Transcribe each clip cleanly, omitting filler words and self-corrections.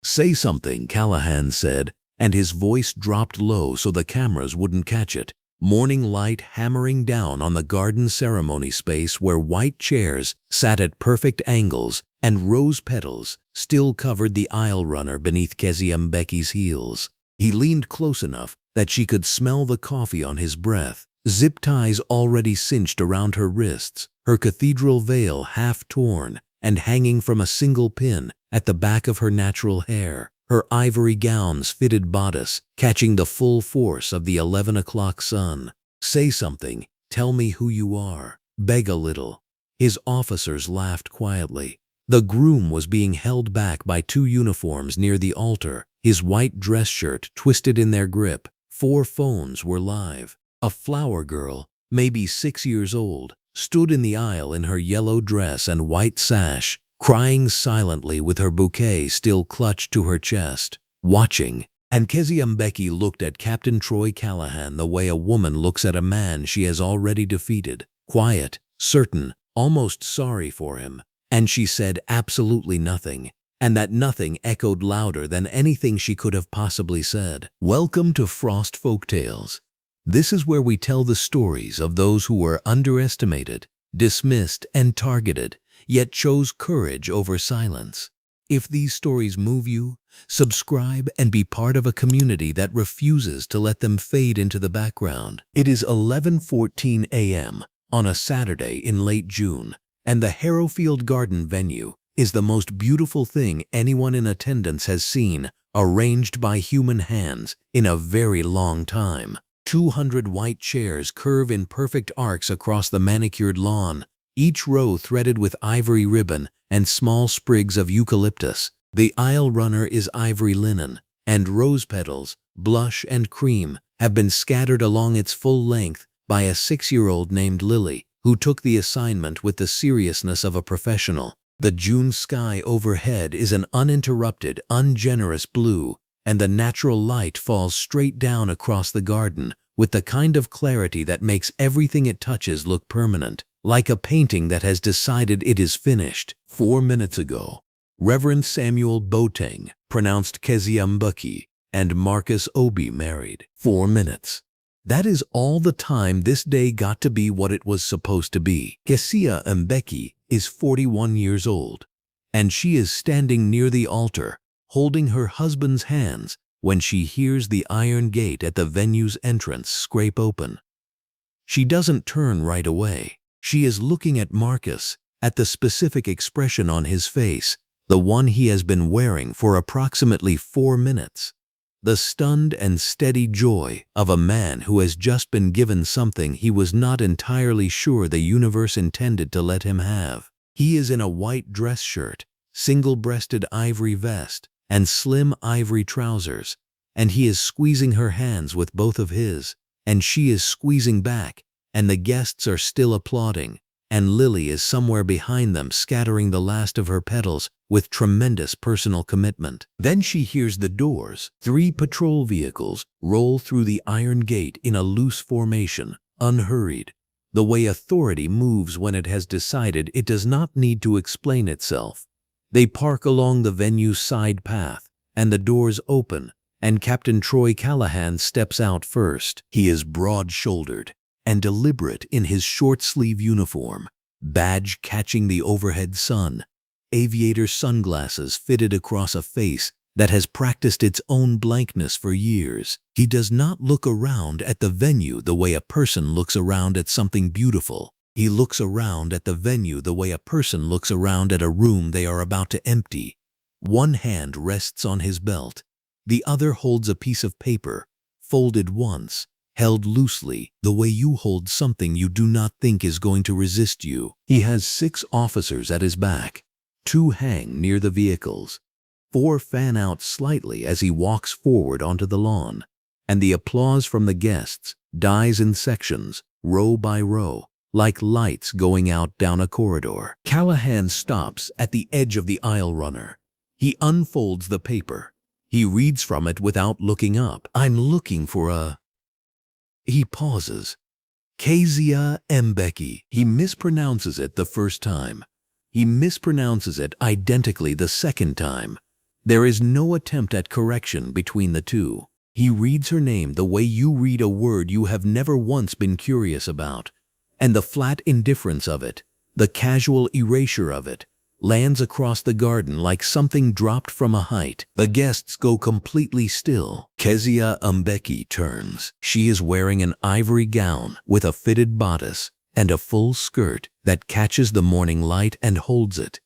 "Say something," Callahan said, and his voice dropped low so the cameras wouldn't catch it. Morning light hammering down on the garden ceremony space where white chairs sat at perfect angles and rose petals still covered the aisle runner beneath Kezia Mbeki's heels. He leaned close enough that she could smell the coffee on his breath. Zip ties already cinched around her wrists, her cathedral veil half torn and hanging from a single pin at the back of her natural hair. Her ivory gown's fitted bodice catching the full force of the 11 o'clock sun. "Say something, tell me who you are. Beg a little." His officers laughed quietly. The groom was being held back by two uniforms near the altar, his white dress shirt twisted in their grip. 4 phones were live. A flower girl, maybe 6 years old, stood in the aisle in her yellow dress and white sash, crying silently with her bouquet still clutched to her chest, watching. And Kezia Mbeki looked at Captain Troy Callahan the way a woman looks at a man she has already defeated, quiet, certain, almost sorry for him. And she said absolutely nothing, and that nothing echoed louder than anything she could have possibly said. Welcome to Frost Folktales. This is where we tell the stories of those who were underestimated, dismissed, and targeted, yet chose courage over silence. If these stories move you, subscribe and be part of a community that refuses to let them fade into the background. It is 11:14 a.m. on a Saturday in late June, and the Harrowfield Garden venue is the most beautiful thing anyone in attendance has seen, arranged by human hands, in a very long time. 200 white chairs curve in perfect arcs across the manicured lawn, each row threaded with ivory ribbon and small sprigs of eucalyptus. The aisle runner is ivory linen, and rose petals, blush and cream, have been scattered along its full length by a 6-year-old named Lily, who took the assignment with the seriousness of a professional. The June sky overhead is an uninterrupted, ungenerous blue, and the natural light falls straight down across the garden with the kind of clarity that makes everything it touches look permanent, like a painting that has decided it is finished. 4 minutes ago, Reverend Samuel Boateng pronounced Kezia Mbeki and Marcus Obi married. 4 minutes. That is all the time this day got to be what it was supposed to be. Kezia Mbeki is 41 years old, and she is standing near the altar, holding her husband's hands when she hears the iron gate at the venue's entrance scrape open. She doesn't turn right away. She is looking at Marcus, at the specific expression on his face, the one he has been wearing for approximately 4 minutes. The stunned and steady joy of a man who has just been given something he was not entirely sure the universe intended to let him have. He is in a white dress shirt, single-breasted ivory vest, and slim ivory trousers, and he is squeezing her hands with both of his, and she is squeezing back, and the guests are still applauding, and Lily is somewhere behind them scattering the last of her petals with tremendous personal commitment. Then she hears the doors. 3 patrol vehicles roll through the iron gate in a loose formation, unhurried, the way authority moves when it has decided it does not need to explain itself. They park along the venue's side path, and the doors open, and Captain Troy Callahan steps out first. He is broad-shouldered and deliberate in his short-sleeve uniform, badge catching the overhead sun, aviator sunglasses fitted across a face that has practiced its own blankness for years. He does not look around at the venue the way a person looks around at something beautiful. He looks around at the venue the way a person looks around at a room they are about to empty. One hand rests on his belt. The other holds a piece of paper, folded once, held loosely, the way you hold something you do not think is going to resist you. He has 6 officers at his back. 2 hang near the vehicles. 4 fan out slightly as he walks forward onto the lawn, and the applause from the guests dies in sections, row by row, like lights going out down a corridor. Callahan stops at the edge of the aisle runner. He unfolds the paper. He reads from it without looking up. "I'm looking for a..." He pauses. Kezia Mbeki. He mispronounces it the first time. He mispronounces it identically the second time. There is no attempt at correction between the two. He reads her name the way you read a word you have never once been curious about, and the flat indifference of it, the casual erasure of it, lands across the garden like something dropped from a height. The guests go completely still. Kezia Mbeki turns. She is wearing an ivory gown with a fitted bodice and a full skirt that catches the morning light and holds it.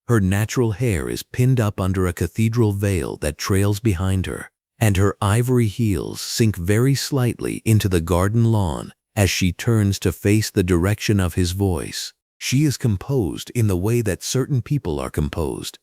Her natural hair is pinned up under a cathedral veil that trails behind her, and her ivory heels sink very slightly into the garden lawn as she turns to face the direction of his voice. She is composed in the way that certain people are composed,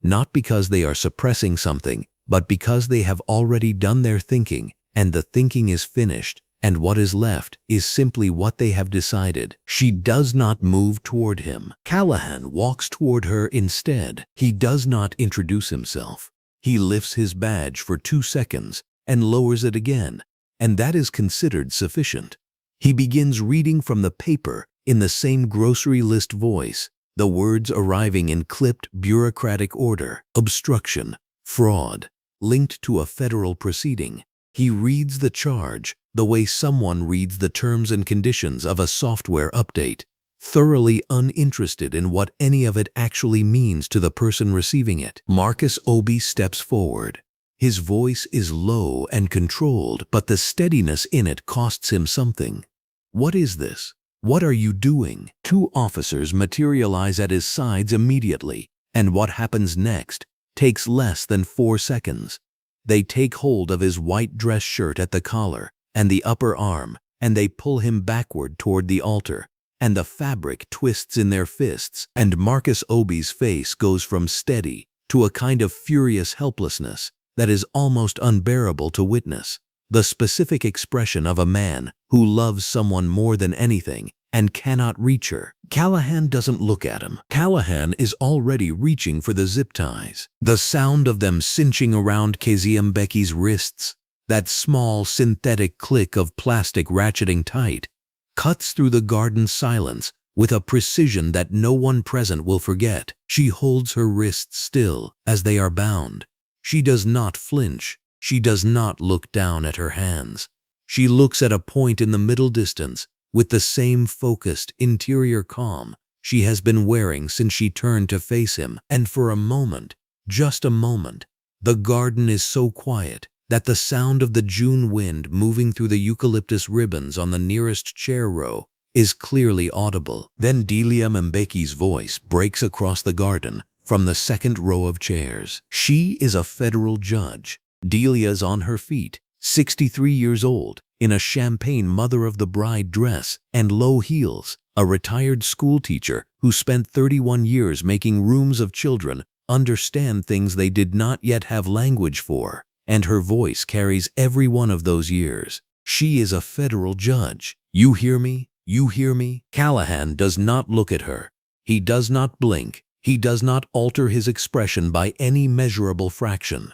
not because they are suppressing something, but because they have already done their thinking, and the thinking is finished, and what is left is simply what they have decided. She does not move toward him. Callahan walks toward her instead. He does not introduce himself. He lifts his badge for 2 seconds and lowers it again, and that is considered sufficient. He begins reading from the paper in the same grocery list voice, the words arriving in clipped bureaucratic order: obstruction, fraud, linked to a federal proceeding. He reads the charge the way someone reads the terms and conditions of a software update, thoroughly uninterested in what any of it actually means to the person receiving it. Marcus Obi steps forward. His voice is low and controlled, but the steadiness in it costs him something. What is this? What are you doing? 2 officers materialize at his sides immediately, and what happens next takes less than 4 seconds. They take hold of his white dress shirt at the collar and the upper arm, and they pull him backward toward the altar, and the fabric twists in their fists, and Marcus Obi's face goes from steady to a kind of furious helplessness that is almost unbearable to witness. The specific expression of a man who loves someone more than anything and cannot reach her. Callahan doesn't look at him. Callahan is already reaching for the zip ties. The sound of them cinching around Kezia Mbeki's wrists, that small synthetic click of plastic ratcheting tight, cuts through the garden silence with a precision that no one present will forget. She holds her wrists still as they are bound. She does not flinch. She does not look down at her hands. She looks at a point in the middle distance with the same focused interior calm she has been wearing since she turned to face him. And for a moment, just a moment, the garden is so quiet that the sound of the June wind moving through the eucalyptus ribbons on the nearest chair row is clearly audible. Then Delia Mbeki's voice breaks across the garden from the second row of chairs. She is a federal judge. Delia's on her feet, 63 years old, in a champagne mother-of-the-bride dress and low heels, a retired school teacher who spent 31 years making rooms of children understand things they did not yet have language for, and her voice carries every one of those years. She is a federal judge. You hear me? You hear me? Callahan does not look at her. He does not blink. He does not alter his expression by any measurable fraction.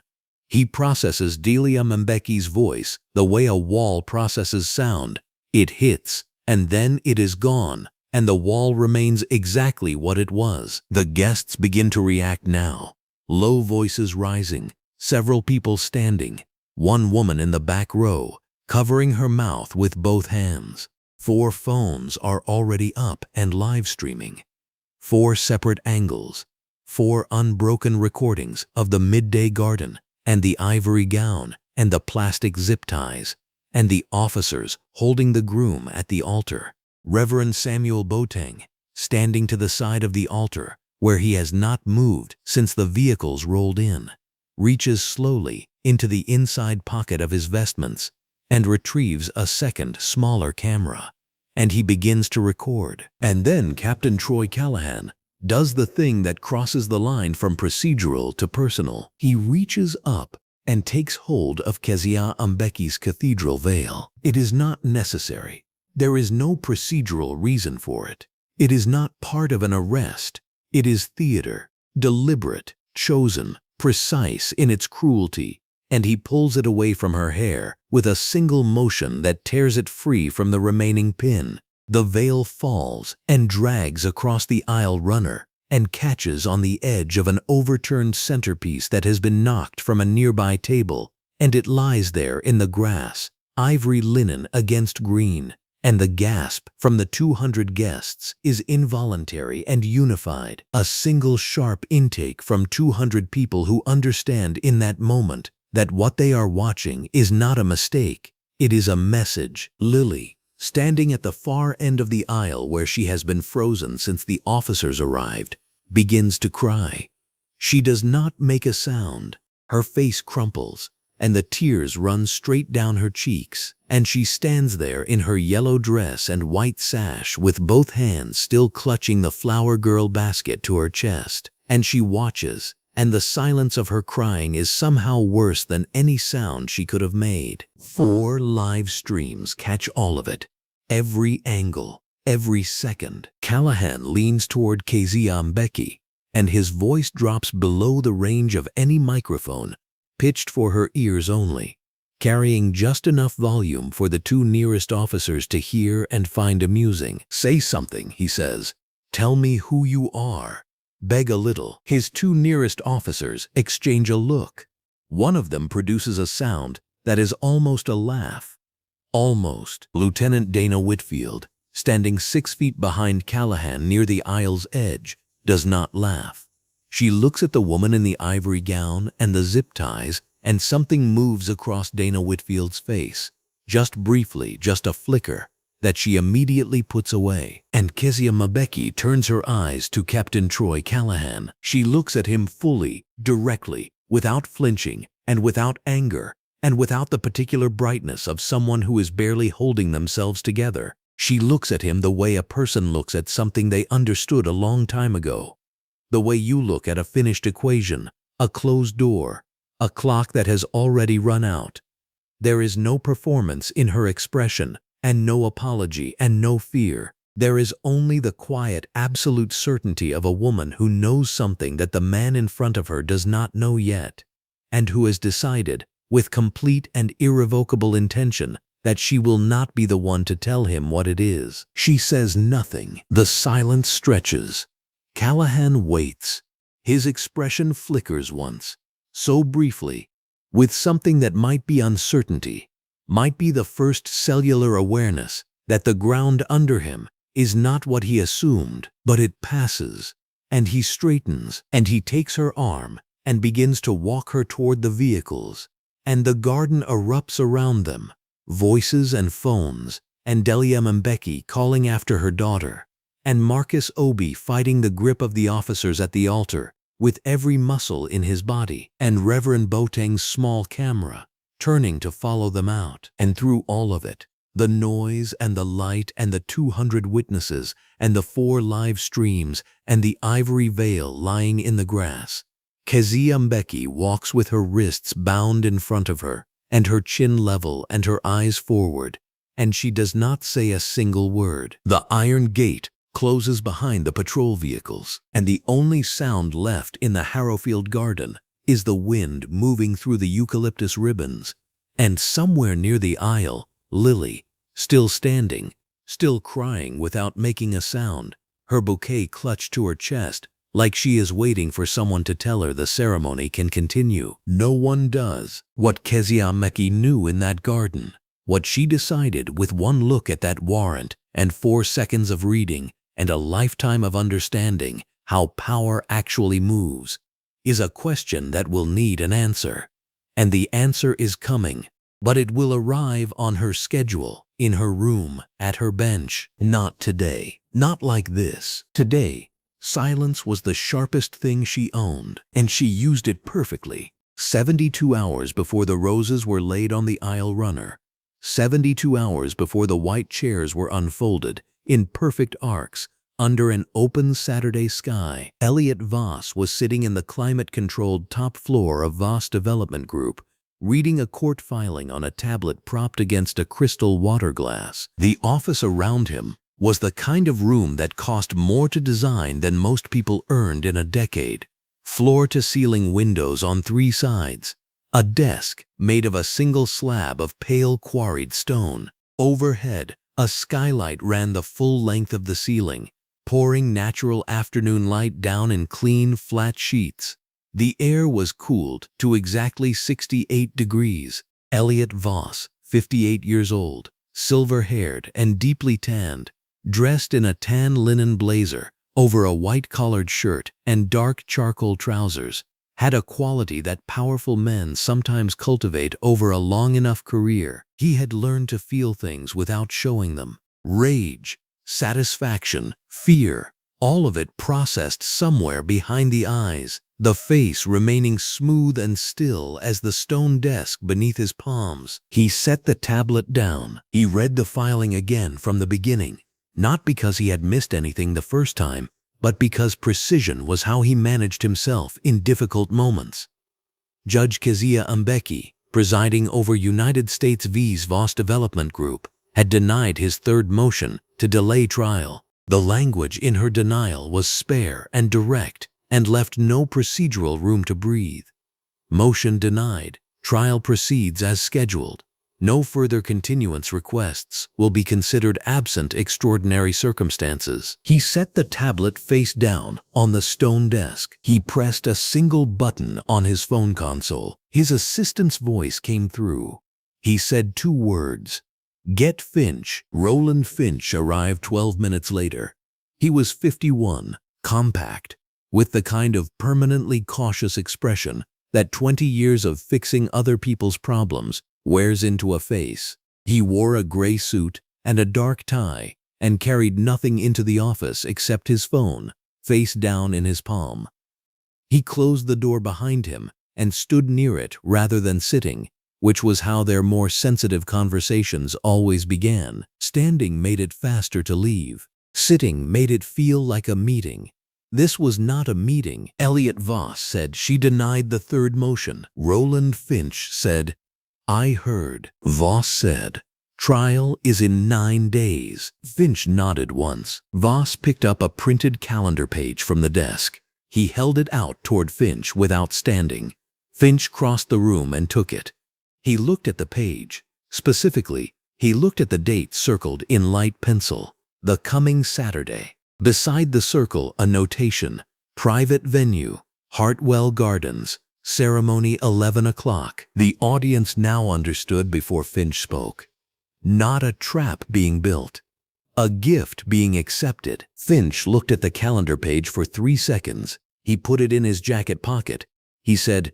He processes Delia Mbeki's voice the way a wall processes sound. It hits, and then it is gone, and the wall remains exactly what it was. The guests begin to react now. Low voices rising, several people standing, one woman in the back row, covering her mouth with both hands. 4 phones are already up and live streaming. 4 separate angles, 4 unbroken recordings of the midday garden, and the ivory gown, and the plastic zip ties, and the officers holding the groom at the altar. Reverend Samuel Boateng, standing to the side of the altar, where he has not moved since the vehicles rolled in, reaches slowly into the inside pocket of his vestments and retrieves a second, smaller camera, and he begins to record. And then Captain Troy Callahan does the thing that crosses the line from procedural to personal. He reaches up and takes hold of Kezia Mbeki's cathedral veil. It is not necessary. There is no procedural reason for it. It is not part of an arrest. It is theater, deliberate, chosen, precise in its cruelty, and he pulls it away from her hair with a single motion that tears it free from the remaining pin. The veil falls and drags across the aisle runner, and catches on the edge of an overturned centerpiece that has been knocked from a nearby table, and it lies there in the grass, ivory linen against green, and the gasp from the 200 guests is involuntary and unified, a single sharp intake from 200 people who understand in that moment that what they are watching is not a mistake, it is a message. Lily, standing at the far end of the aisle where she has been frozen since the officers arrived, begins to cry. She does not make a sound. Her face crumples, and the tears run straight down her cheeks, and she stands there in her yellow dress and white sash with both hands still clutching the flower girl basket to her chest, and she watches, and the silence of her crying is somehow worse than any sound she could have made. 4 live streams catch all of it, every angle, every second. Callahan leans toward Kezia Mbeki, and his voice drops below the range of any microphone, pitched for her ears only, carrying just enough volume for the 2 nearest officers to hear and find amusing. "Say something," he says. "Tell me who you are. Beg a little." His 2 nearest officers exchange a look. One of them produces a sound that is almost a laugh. Almost. Lieutenant Dana Whitfield, standing 6 feet behind Callahan near the aisle's edge, does not laugh. She looks at the woman in the ivory gown and the zip ties, and something moves across Dana Whitfield's face, just briefly, just a flicker, that she immediately puts away. And Kezia Mbeki turns her eyes to Captain Troy Callahan. She looks at him fully, directly, without flinching, and without anger, and without the particular brightness of someone who is barely holding themselves together. She looks at him the way a person looks at something they understood a long time ago. The way you look at a finished equation, a closed door, a clock that has already run out. There is no performance in her expression, and no apology and no fear. There is only the quiet, absolute certainty of a woman who knows something that the man in front of her does not know yet, and who has decided, with complete and irrevocable intention, that she will not be the one to tell him what it is. She says nothing. The silence stretches. Callahan waits. His expression flickers once, so briefly, with something that might be uncertainty, might be the first cellular awareness that the ground under him is not what he assumed, but it passes, and he straightens, and he takes her arm and begins to walk her toward the vehicles, and the garden erupts around them, voices and phones, and Delia Mbeki calling after her daughter, and Marcus Obi fighting the grip of the officers at the altar with every muscle in his body, and Reverend Boateng's small camera turning to follow them out. And through all of it, the noise and the light and the 200 witnesses and the 4 live streams and the ivory veil lying in the grass, Kezia Mbeki walks with her wrists bound in front of her and her chin level and her eyes forward, and she does not say a single word. The iron gate closes behind the patrol vehicles, and the only sound left in the Harrowfield garden is the wind moving through the eucalyptus ribbons, and somewhere near the aisle, Lily, still standing, still crying without making a sound, her bouquet clutched to her chest, like she is waiting for someone to tell her the ceremony can continue. No one does. What Kezia Mbeki knew in that garden, what she decided with one look at that warrant and 4 seconds of reading and a lifetime of understanding how power actually moves, is a question that will need an answer. And the answer is coming, but it will arrive on her schedule, in her room, at her bench. Not today. Not like this. Today, silence was the sharpest thing she owned, and she used it perfectly. 72 hours before the roses were laid on the aisle runner, 72 hours before the white chairs were unfolded in perfect arcs under an open Saturday sky, Elliot Voss was sitting in the climate-controlled top floor of Voss Development Group, reading a court filing on a tablet propped against a crystal water glass. The office around him was the kind of room that cost more to design than most people earned in a decade. Floor-to-ceiling windows on 3 sides, a desk made of a single slab of pale quarried stone. Overhead, a skylight ran the full length of the ceiling, pouring natural afternoon light down in clean, flat sheets. The air was cooled to exactly 68 degrees. Elliot Voss, 58 years old, silver-haired and deeply tanned, dressed in a tan linen blazer over a white-collared shirt and dark charcoal trousers, had a quality that powerful men sometimes cultivate over a long enough career. He had learned to feel things without showing them. Rage, satisfaction, fear, all of it processed somewhere behind the eyes, the face remaining smooth and still as the stone desk beneath his palms. He set the tablet down. He read the filing again from the beginning, not because he had missed anything the first time, but because precision was how he managed himself in difficult moments. Judge Kezia Mbeki, presiding over United States vs. Voss Development Group, had denied his third motion to delay trial. The language in her denial was spare and direct and left no procedural room to breathe. Motion denied. Trial proceeds as scheduled. No further continuance requests will be considered absent extraordinary circumstances. He set the tablet face down on the stone desk. He pressed a single button on his phone console. His assistant's voice came through. He said 2 words. "Get Finch." Roland Finch arrived 12 minutes later. He was 51, compact, with the kind of permanently cautious expression that 20 years of fixing other people's problems wears into a face. He wore a gray suit and a dark tie and carried nothing into the office except his phone, face down in his palm. He closed the door behind him and stood near it rather than sitting, which was how their more sensitive conversations always began. Standing made it faster to leave. Sitting made it feel like a meeting. This was not a meeting. Elliot Voss said she denied the third motion. Roland Finch said, "I heard." Voss said, "Trial is in 9 days." Finch nodded once. Voss picked up a printed calendar page from the desk. He held it out toward Finch without standing. Finch crossed the room and took it. He looked at the page. Specifically, he looked at the date circled in light pencil. The coming Saturday. Beside the circle, a notation. Private venue. Hartwell Gardens. Ceremony 11 o'clock. The audience now understood before Finch spoke. Not a trap being built. A gift being accepted. Finch looked at the calendar page for 3 seconds. He put it in his jacket pocket. He said,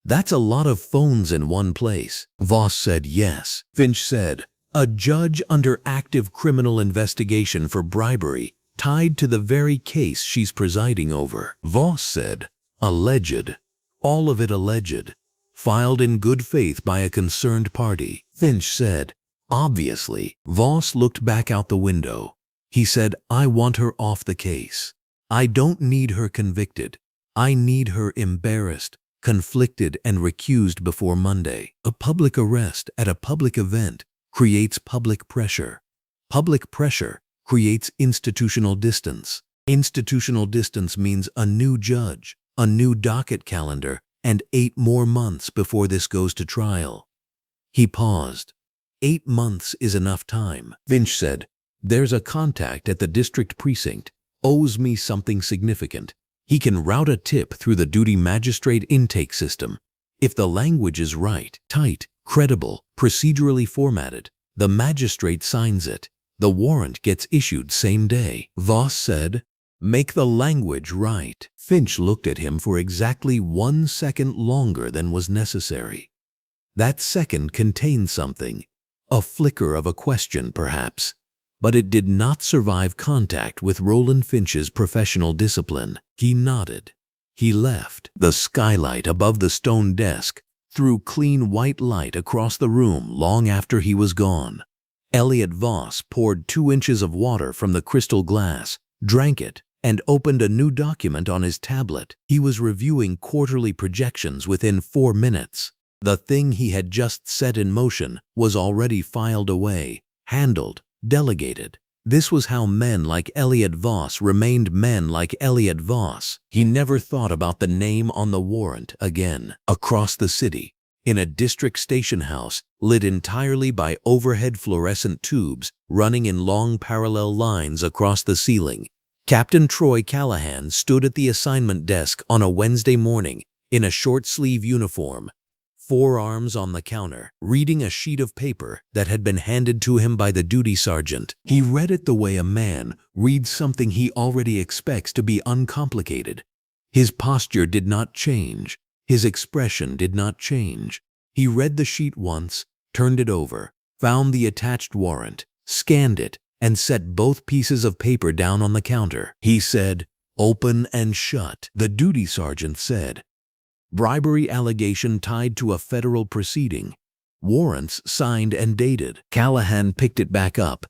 "That's a lot of phones in one place." Voss said yes. Finch said, "A judge under active criminal investigation for bribery, tied to the very case she's presiding over." Voss said, "Alleged. All of it alleged. Filed in good faith by a concerned party." Finch said, "Obviously." Voss looked back out the window. He said, "I want her off the case. I don't need her convicted. I need her embarrassed, conflicted, and recused before Monday." A public arrest at a public event creates public pressure. Public pressure creates institutional distance. Institutional distance means a new judge, a new docket calendar, and 8 more months before this goes to trial. He paused. 8 months is enough time. Finch said, "There's a contact at the district precinct. Owes me something significant. He can route a tip through the duty magistrate intake system. If the language is right, tight, credible, procedurally formatted, the magistrate signs it. The warrant gets issued same day." Voss said, "Make the language right." Finch looked at him for exactly 1 second longer than was necessary. That second contained something, a flicker of a question perhaps, but it did not survive contact with Roland Finch's professional discipline. He nodded. He left. The skylight above the stone desk threw clean white light across the room long after he was gone. Elliot Voss poured 2 inches of water from the crystal glass, drank it, and opened a new document on his tablet. He was reviewing quarterly projections within 4 minutes. The thing he had just set in motion was already filed away, handled, delegated. This was how men like Elliot Voss remained men like Elliot Voss. He never thought about the name on the warrant again. Across the city, in a district station house lit entirely by overhead fluorescent tubes running in long parallel lines across the ceiling, Captain Troy Callahan stood at the assignment desk on a Wednesday morning in a short-sleeve uniform, forearms on the counter, reading a sheet of paper that had been handed to him by the duty sergeant. He read it the way a man reads something he already expects to be uncomplicated. His posture did not change. His expression did not change. He read the sheet once, turned it over, found the attached warrant, scanned it, and set both pieces of paper down on the counter. He said, "Open and shut." The duty sergeant said, "Bribery allegation tied to a federal proceeding. Warrants signed and dated." Callahan picked it back up.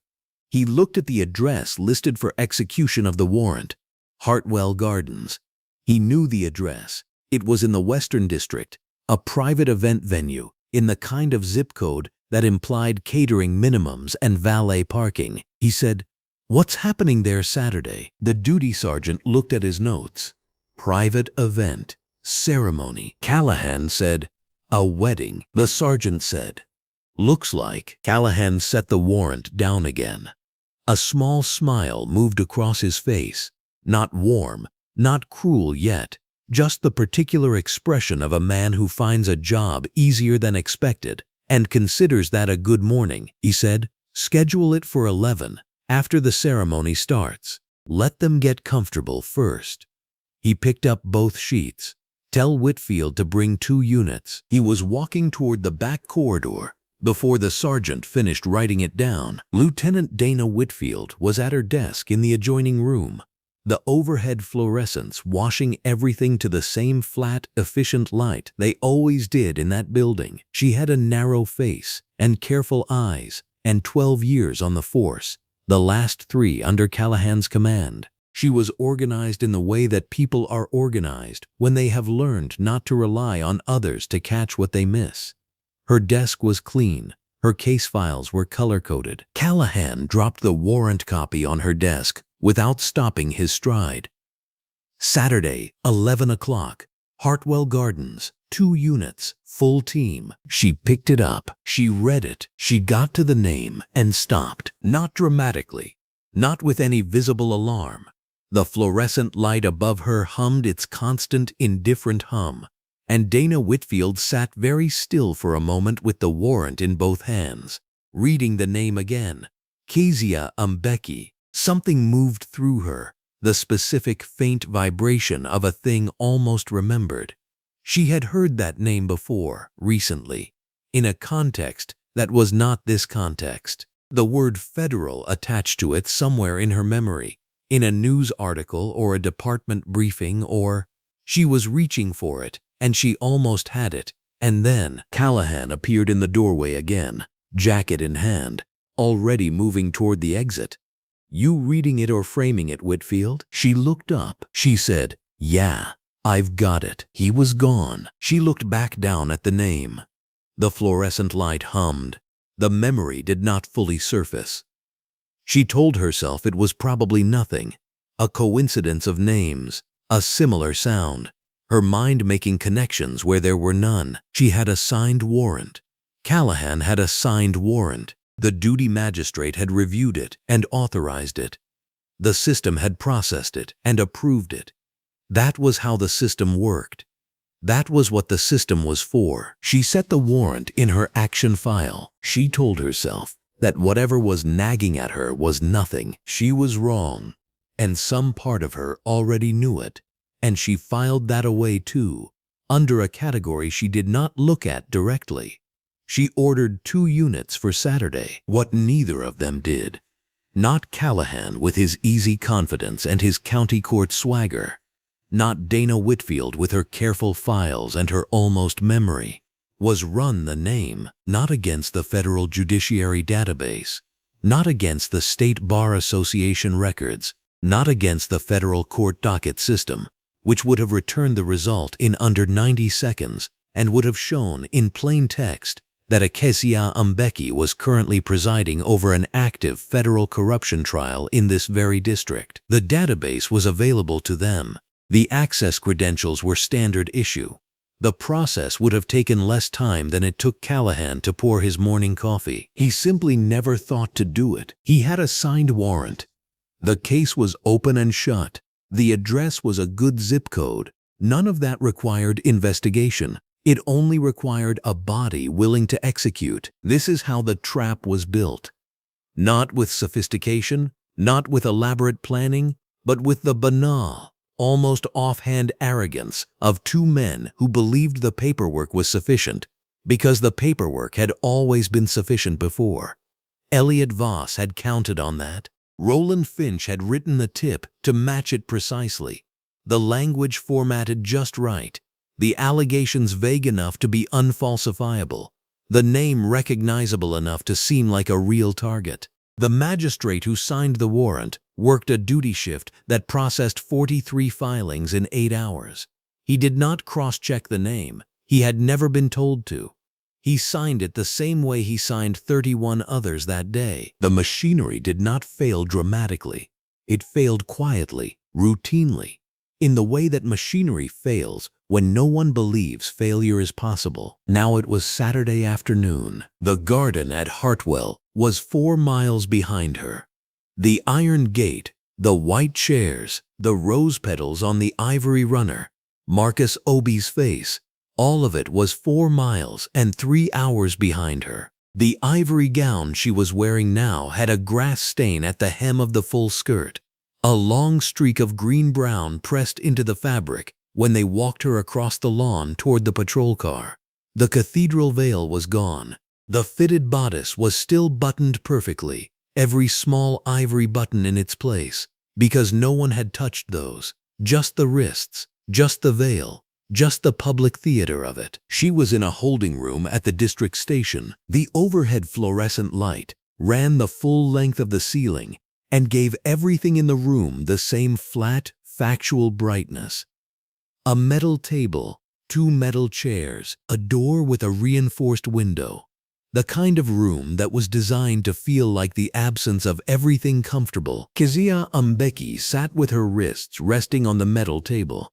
He looked at the address listed for execution of the warrant, Hartwell Gardens. He knew the address. It was in the Western District, a private event venue in the kind of zip code that implied catering minimums and valet parking. He said, "What's happening there Saturday?" The duty sergeant looked at his notes. "Private event. Ceremony." Callahan said, "A wedding." The sergeant said, "Looks like." Callahan set the warrant down again. A small smile moved across his face, not warm, not cruel yet, just the particular expression of a man who finds a job easier than expected and considers that a good morning. He said, "Schedule it for 11, after the ceremony starts. Let them get comfortable first." He picked up both sheets. "Tell Whitfield to bring 2 units. He was walking toward the back corridor before the sergeant finished writing it down. Lieutenant Dana Whitfield was at her desk in the adjoining room, the overhead fluorescents washing everything to the same flat, efficient light they always did in that building. She had a narrow face and careful eyes and 12 years on the force, the last 3 under Callahan's command. She was organized in the way that people are organized when they have learned not to rely on others to catch what they miss. Her desk was clean. Her case files were color-coded. Callahan dropped the warrant copy on her desk without stopping his stride. "Saturday, 11 o'clock, Hartwell Gardens, 2 units, full team." She picked it up. She read it. She got to the name and stopped. Not dramatically, not with any visible alarm. The fluorescent light above her hummed its constant, indifferent hum, and Dana Whitfield sat very still for a moment with the warrant in both hands, reading the name again, Kezia Mbeki. Something moved through her, the specific faint vibration of a thing almost remembered. She had heard that name before, recently, in a context that was not this context. The word federal attached to it somewhere in her memory, in a news article or a department briefing, or she was reaching for it, and she almost had it. And then Callahan appeared in the doorway again, jacket in hand, already moving toward the exit. "You reading it or framing it, Whitfield?" She looked up. She said, "Yeah, I've got it." He was gone. She looked back down at the name. The fluorescent light hummed. The memory did not fully surface. She told herself it was probably nothing, a coincidence of names, a similar sound, her mind making connections where there were none. She had a signed warrant. Callahan had a signed warrant. The duty magistrate had reviewed it and authorized it. The system had processed it and approved it. That was how the system worked. That was what the system was for. She set the warrant in her action file. She told herself that whatever was nagging at her was nothing. She was wrong, and some part of her already knew it, and she filed that away too, under a category she did not look at directly. She ordered 2 units for Saturday, what neither of them did. Not Callahan with his easy confidence and his county court swagger. Not Dana Whitfield with her careful files and her almost memory. Was run the name, not against the Federal Judiciary Database, not against the State Bar Association records, not against the federal court docket system, which would have returned the result in under 90 seconds and would have shown in plain text that a Kezia Mbeki was currently presiding over an active federal corruption trial in this very district. The database was available to them. The access credentials were standard issue. The process would have taken less time than it took Callahan to pour his morning coffee. He simply never thought to do it. He had a signed warrant. The case was open and shut. The address was a good zip code. None of that required investigation. It only required a body willing to execute. This is how the trap was built. Not with sophistication, not with elaborate planning, but with the banal, almost offhand arrogance of two men who believed the paperwork was sufficient because the paperwork had always been sufficient before. Elliot Voss had counted on that. Roland Finch had written the tip to match it precisely. The language formatted just right. The allegations vague enough to be unfalsifiable. The name recognizable enough to seem like a real target. The magistrate who signed the warrant worked a duty shift that processed 43 filings in 8 hours. He did not cross-check the name. He had never been told to. He signed it the same way he signed 31 others that day. The machinery did not fail dramatically. It failed quietly, routinely, in the way that machinery fails when no one believes failure is possible. Now it was Saturday afternoon. The garden at Hartwell was 4 miles behind her. The iron gate, the white chairs, the rose petals on the ivory runner, Marcus Obi's face, all of it was 4 miles and 3 hours behind her. The ivory gown she was wearing now had a grass stain at the hem of the full skirt. A long streak of green-brown pressed into the fabric when they walked her across the lawn toward the patrol car. The cathedral veil was gone. The fitted bodice was still buttoned perfectly, every small ivory button in its place, because no one had touched those. Just the wrists, just the veil, just the public theater of it. She was in a holding room at the district station. The overhead fluorescent light ran the full length of the ceiling and gave everything in the room the same flat, factual brightness. A metal table, 2 metal chairs, a door with a reinforced window. The kind of room that was designed to feel like the absence of everything comfortable. Kezia Mbeki sat with her wrists resting on the metal table.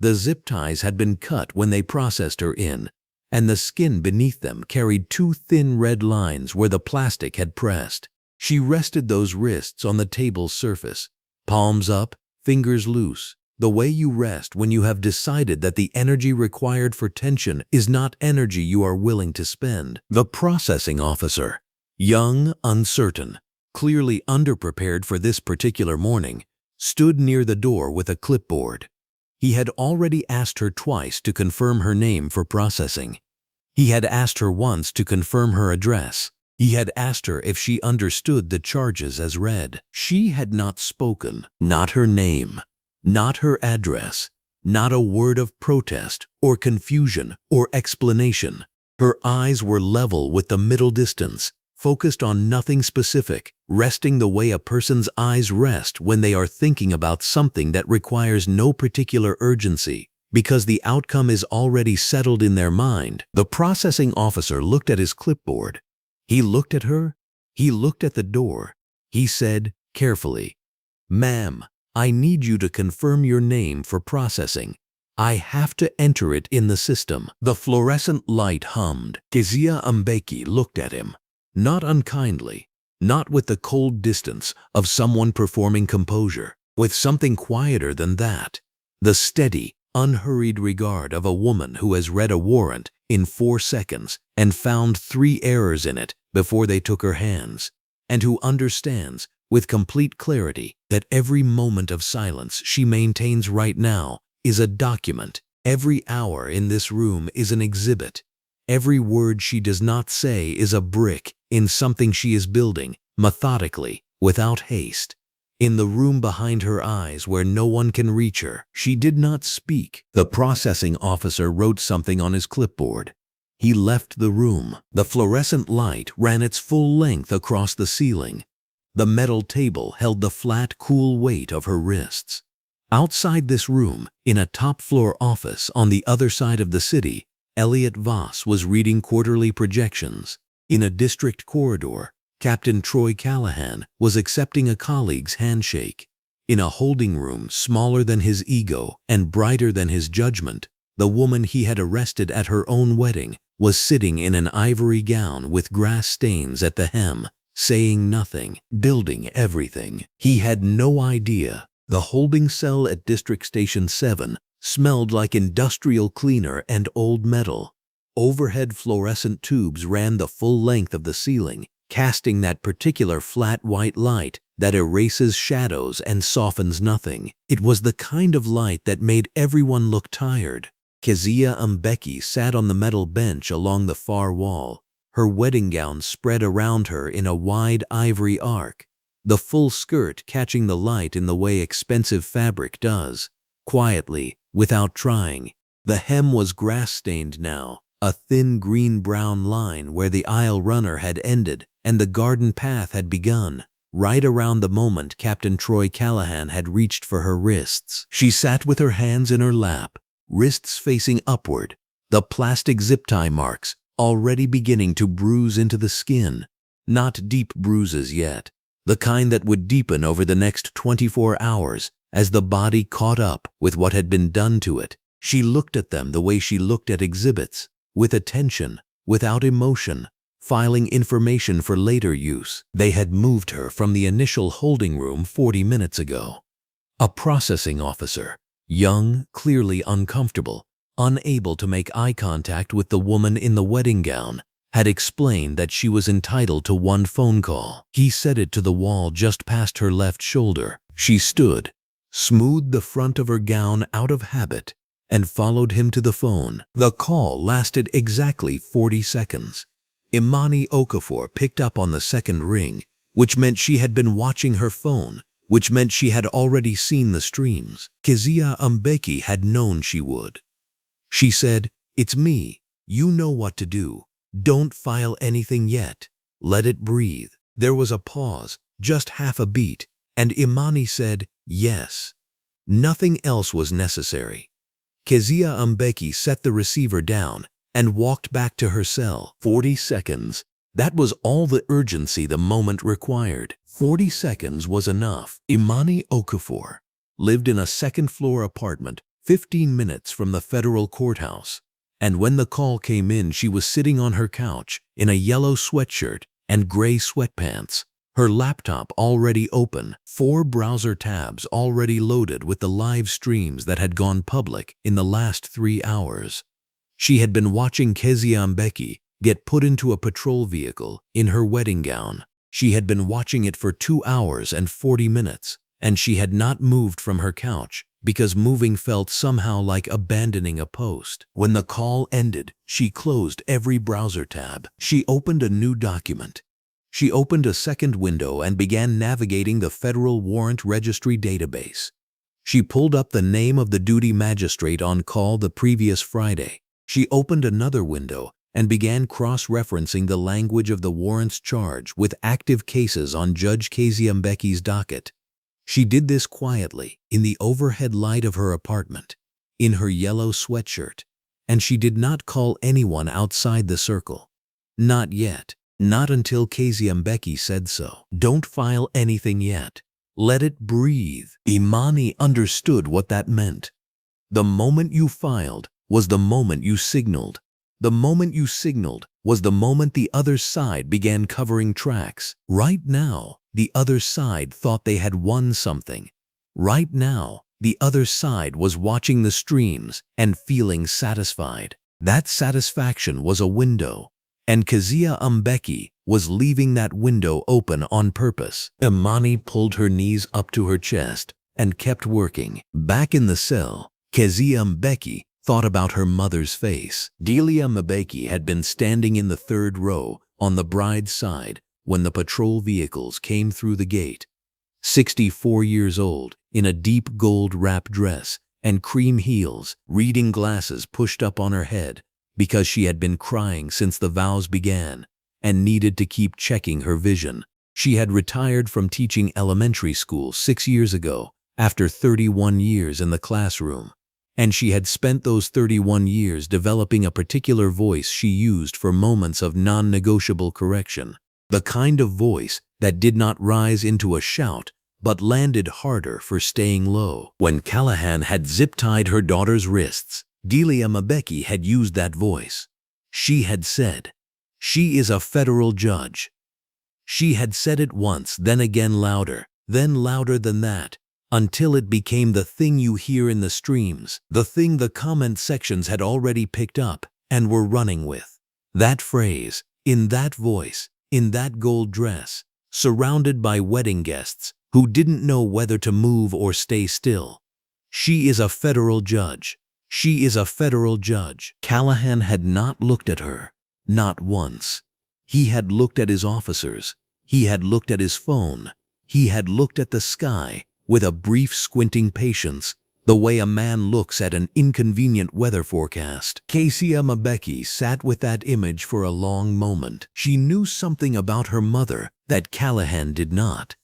The zip ties had been cut when they processed her in, and the skin beneath them carried 2 thin red lines where the plastic had pressed. She rested those wrists on the table's surface, palms up, fingers loose, the way you rest when you have decided that the energy required for tension is not energy you are willing to spend. The processing officer, young, uncertain, clearly underprepared for this particular morning, stood near the door with a clipboard. He had already asked her twice to confirm her name for processing. He had asked her once to confirm her address. He had asked her if she understood the charges as read. She had not spoken, not her name, not her address, not a word of protest or confusion or explanation. Her eyes were level with the middle distance, focused on nothing specific, resting the way a person's eyes rest when they are thinking about something that requires no particular urgency, because the outcome is already settled in their mind. The processing officer looked at his clipboard. He looked at her. He looked at the door. He said carefully, "Ma'am, I need you to confirm your name for processing. I have to enter it in the system." The fluorescent light hummed. Kezia Mbeki looked at him, not unkindly, not with the cold distance of someone performing composure, with something quieter than that. The steady, unhurried regard of a woman who has read a warrant in 4 seconds and found 3 errors in it before they took her hands, and who understands with complete clarity that every moment of silence she maintains right now is a document. Every hour in this room is an exhibit. Every word she does not say is a brick in something she is building, methodically, without haste. In the room behind her eyes where no one can reach her, she did not speak. The processing officer wrote something on his clipboard. He left the room. The fluorescent light ran its full length across the ceiling. The metal table held the flat, cool weight of her wrists. Outside this room, in a top-floor office on the other side of the city, Elliot Voss was reading quarterly projections. In a district corridor, Captain Troy Callahan was accepting a colleague's handshake. In a holding room smaller than his ego and brighter than his judgment, the woman he had arrested at her own wedding was sitting in an ivory gown with grass stains at the hem, saying nothing, building everything. He had no idea. The holding cell at District Station 7 smelled like industrial cleaner and old metal. Overhead fluorescent tubes ran the full length of the ceiling, casting that particular flat white light that erases shadows and softens nothing. It was the kind of light that made everyone look tired. Kezia Mbeki sat on the metal bench along the far wall, her wedding gown spread around her in a wide ivory arc, the full skirt catching the light in the way expensive fabric does. Quietly, without trying, the hem was grass-stained now, a thin green-brown line where the aisle runner had ended and the garden path had begun. Right around the moment Captain Troy Callahan had reached for her wrists. She sat with her hands in her lap, wrists facing upward, the plastic zip tie marks already beginning to bruise into the skin. Not deep bruises yet, the kind that would deepen over the next 24 hours as the body caught up with what had been done to it. She looked at them the way she looked at exhibits, with attention, without emotion, filing information for later use. They had moved her from the initial holding room 40 minutes ago. A processing officer, young, clearly uncomfortable, unable to make eye contact with the woman in the wedding gown, had explained that she was entitled to one phone call. He set it to the wall just past her left shoulder. She stood, smoothed the front of her gown out of habit, and followed him to the phone. The call lasted exactly 40 seconds. Imani Okafor picked up on the second ring, which meant she had been watching her phone, which meant she had already seen the streams. Kezia Mbeki had known she would. She said, "It's me. You know what to do. Don't file anything yet. Let it breathe." There was a pause, just half a beat, and Imani said, "Yes." Nothing else was necessary. Kezia Mbeki set the receiver down and walked back to her cell. 40 seconds. That was all the urgency the moment required. 40 seconds was enough. Imani Okafor lived in a second-floor apartment 15 minutes from the federal courthouse, and when the call came in, she was sitting on her couch in a yellow sweatshirt and gray sweatpants, her laptop already open, 4 browser tabs already loaded with the live streams that had gone public in the last 3 hours. She had been watching Kezia Mbeki get put into a patrol vehicle in her wedding gown. She had been watching it for 2 hours and 40 minutes, and she had not moved from her couch because moving felt somehow like abandoning a post. When the call ended, she closed every browser tab. She opened a new document. She opened a second window and began navigating the Federal Warrant Registry database. She pulled up the name of the duty magistrate on call the previous Friday. She opened another window and began cross-referencing the language of the warrant's charge with active cases on Judge Kezia Mbeki's docket. She did this quietly, in the overhead light of her apartment, in her yellow sweatshirt, and she did not call anyone outside the circle. Not yet. Not until Kezia Mbeki said so. Don't file anything yet. Let it breathe. Imani understood what that meant. The moment you filed was the moment you signaled. The moment you signaled was the moment the other side began covering tracks. Right now, the other side thought they had won something. Right now, the other side was watching the streams and feeling satisfied. That satisfaction was a window, and Kezia Mbeki was leaving that window open on purpose. Imani pulled her knees up to her chest and kept working. Back in the cell, Kezia Mbeki thought about her mother's face. Delia Mbeki had been standing in the third row on the bride's side when the patrol vehicles came through the gate. 64 years old, in a deep gold wrap dress and cream heels, reading glasses pushed up on her head because she had been crying since the vows began and needed to keep checking her vision. She had retired from teaching elementary school 6 years ago after 31 years in the classroom, and she had spent those 31 years developing a particular voice she used for moments of non-negotiable correction. The kind of voice that did not rise into a shout but landed harder for staying low. When Callahan had zip-tied her daughter's wrists, Delia Mbeki had used that voice. She had said, "She is a federal judge. She had said it once, then again louder, then louder than that, until it became the thing you hear in the streams, the thing the comment sections had already picked up and were running with. That phrase, in that voice, in that gold dress, surrounded by wedding guests who didn't know whether to move or stay still. She is a federal judge. She is a federal judge. Callahan had not looked at her, not once. He had looked at his officers. He had looked at his phone. He had looked at the sky with a brief squinting patience, the way a man looks at an inconvenient weather forecast. Kezia Mbeki sat with that image for a long moment. She knew something about her mother that Callahan did not.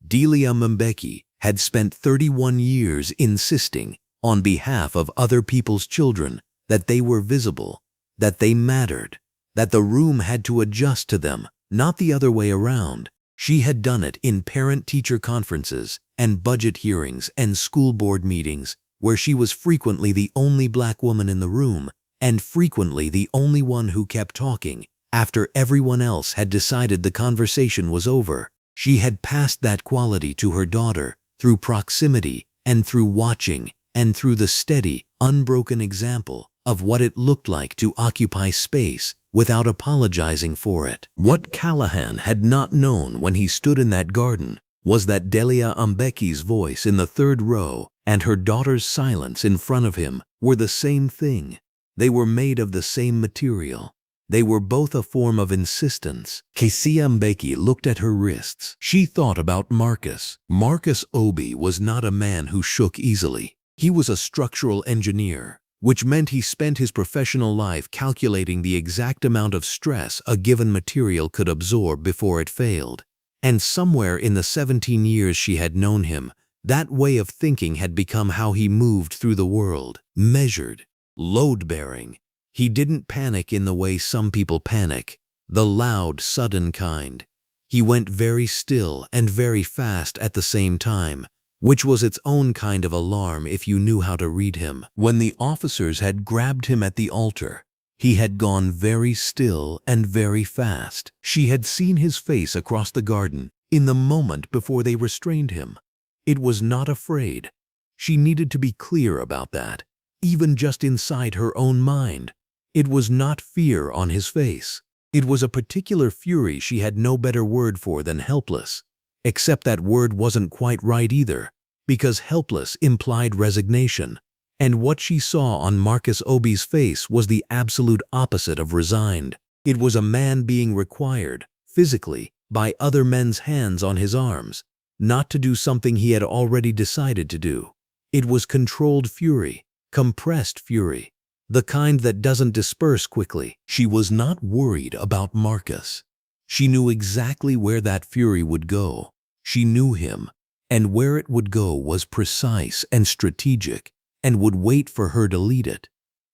Delia Mbeki had spent 31 years insisting, on behalf of other people's children, that they were visible, that they mattered, that the room had to adjust to them, not the other way around. She had done it in parent-teacher conferences and budget hearings and school board meetings, where she was frequently the only black woman in the room and frequently the only one who kept talking after everyone else had decided the conversation was over. She had passed that quality to her daughter through proximity and through watching and through the steady, unbroken example of what it looked like to occupy space without apologizing for it. What Callahan had not known when he stood in that garden was that Delia Mbeki's voice in the third row and her daughter's silence in front of him were the same thing. They were made of the same material. They were both a form of insistence. Kezia Mbeki looked at her wrists. She thought about Marcus. Marcus Obi was not a man who shook easily. He was a structural engineer, which meant he spent his professional life calculating the exact amount of stress a given material could absorb before it failed. And somewhere in the 17 years she had known him, that way of thinking had become how he moved through the world. Measured, load-bearing. He didn't panic in the way some people panic, the loud, sudden kind. He went very still and very fast at the same time, which was its own kind of alarm if you knew how to read him. When the officers had grabbed him at the altar, he had gone very still and very fast. She had seen his face across the garden in the moment before they restrained him. It was not afraid. She needed to be clear about that, even just inside her own mind. It was not fear on his face. It was a particular fury she had no better word for than helpless. Except that word wasn't quite right either, because helpless implied resignation. And what she saw on Marcus Obi's face was the absolute opposite of resigned. It was a man being required, physically, by other men's hands on his arms, not to do something he had already decided to do. It was controlled fury, compressed fury, the kind that doesn't disperse quickly. She was not worried about Marcus. She knew exactly where that fury would go. She knew him, and where it would go was precise and strategic, and would wait for her to lead it.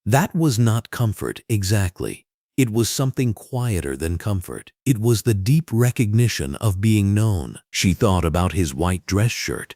That was not comfort exactly. It was something quieter than comfort. It was the deep recognition of being known. She thought about his white dress shirt,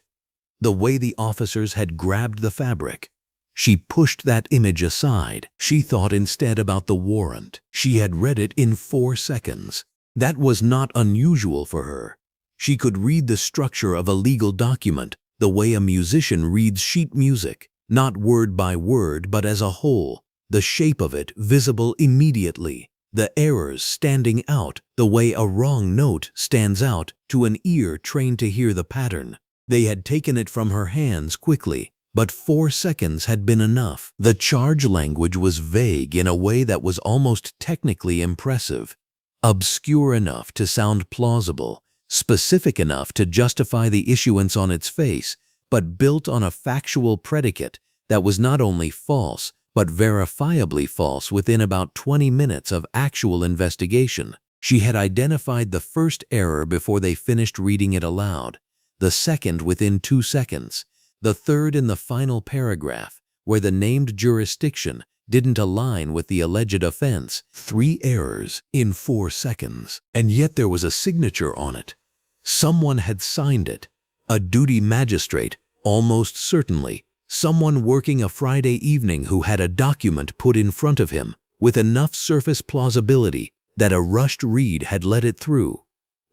the way the officers had grabbed the fabric. She pushed that image aside. She thought instead about the warrant. She had read it in 4 seconds. That was not unusual for her. She could read the structure of a legal document the way a musician reads sheet music, not word by word but as a whole, the shape of it visible immediately, the errors standing out the way a wrong note stands out to an ear trained to hear the pattern. They had taken it from her hands quickly, but 4 seconds had been enough. The charge language was vague in a way that was almost technically impressive, obscure enough to sound plausible, specific enough to justify the issuance on its face, but built on a factual predicate that was not only false, but verifiably false within about 20 minutes of actual investigation. She had identified the first error before they finished reading it aloud, the second within 2 seconds, the third in the final paragraph, where the named jurisdiction didn't align with the alleged offense. 3 errors in 4 seconds. And yet there was a signature on it. Someone had signed it. A duty magistrate, almost certainly. Someone working a Friday evening who had a document put in front of him with enough surface plausibility that a rushed read had let it through.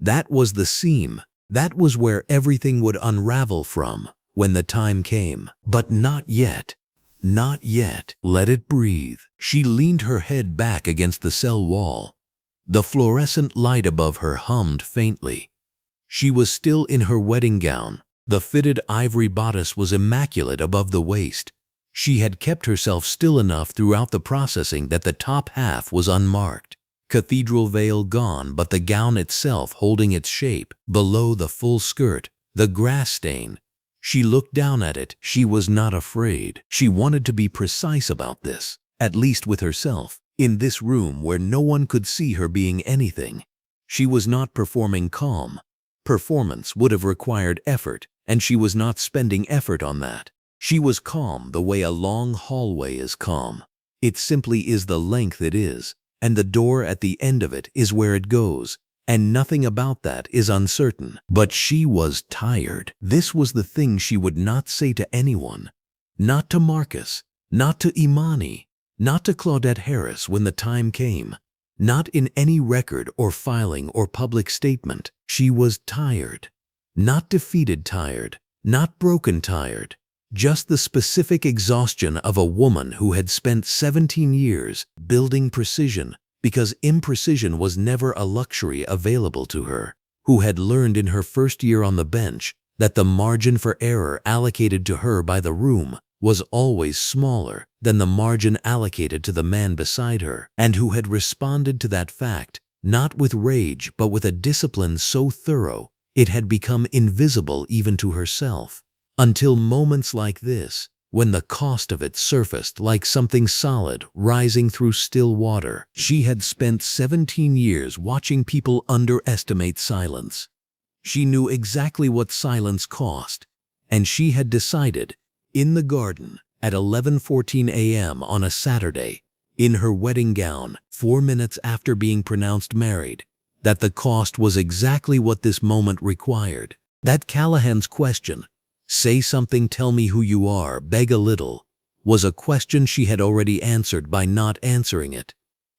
That was the seam. That was where everything would unravel from when the time came. But not yet. Not yet. Let it breathe. She leaned her head back against the cell wall. The fluorescent light above her hummed faintly. She was still in her wedding gown. The fitted ivory bodice was immaculate above the waist. She had kept herself still enough throughout the processing that the top half was unmarked. Cathedral veil gone, but the gown itself holding its shape. Below the full skirt, the grass stain. She looked down at it. She was not afraid. She wanted to be precise about this, at least with herself. In this room where no one could see her being anything, she was not performing calm. Performance would have required effort, and she was not spending effort on that. She was calm the way a long hallway is calm. It simply is the length it is, and the door at the end of it is where it goes, and nothing about that is uncertain. But she was tired. This was the thing she would not say to anyone. Not to Marcus, not to Imani, not to Claudette Harris when the time came. Not in any record or filing or public statement. She was tired. Not defeated tired, not broken tired. Just the specific exhaustion of a woman who had spent 17 years building precision because imprecision was never a luxury available to her, who had learned in her first year on the bench that the margin for error allocated to her by the room was always smaller than the margin allocated to the man beside her, and who had responded to that fact not with rage but with a discipline so thorough it had become invisible even to herself. Until moments like this, when the cost of it surfaced like something solid rising through still water. She had spent 17 years watching people underestimate silence. She knew exactly what silence cost, and she had decided, in the garden, at 11:14 a.m. on a Saturday, in her wedding gown, 4 minutes after being pronounced married, that the cost was exactly what this moment required. That Callahan's question, "Say something, tell me who you are, beg a little," was a question she had already answered by not answering it.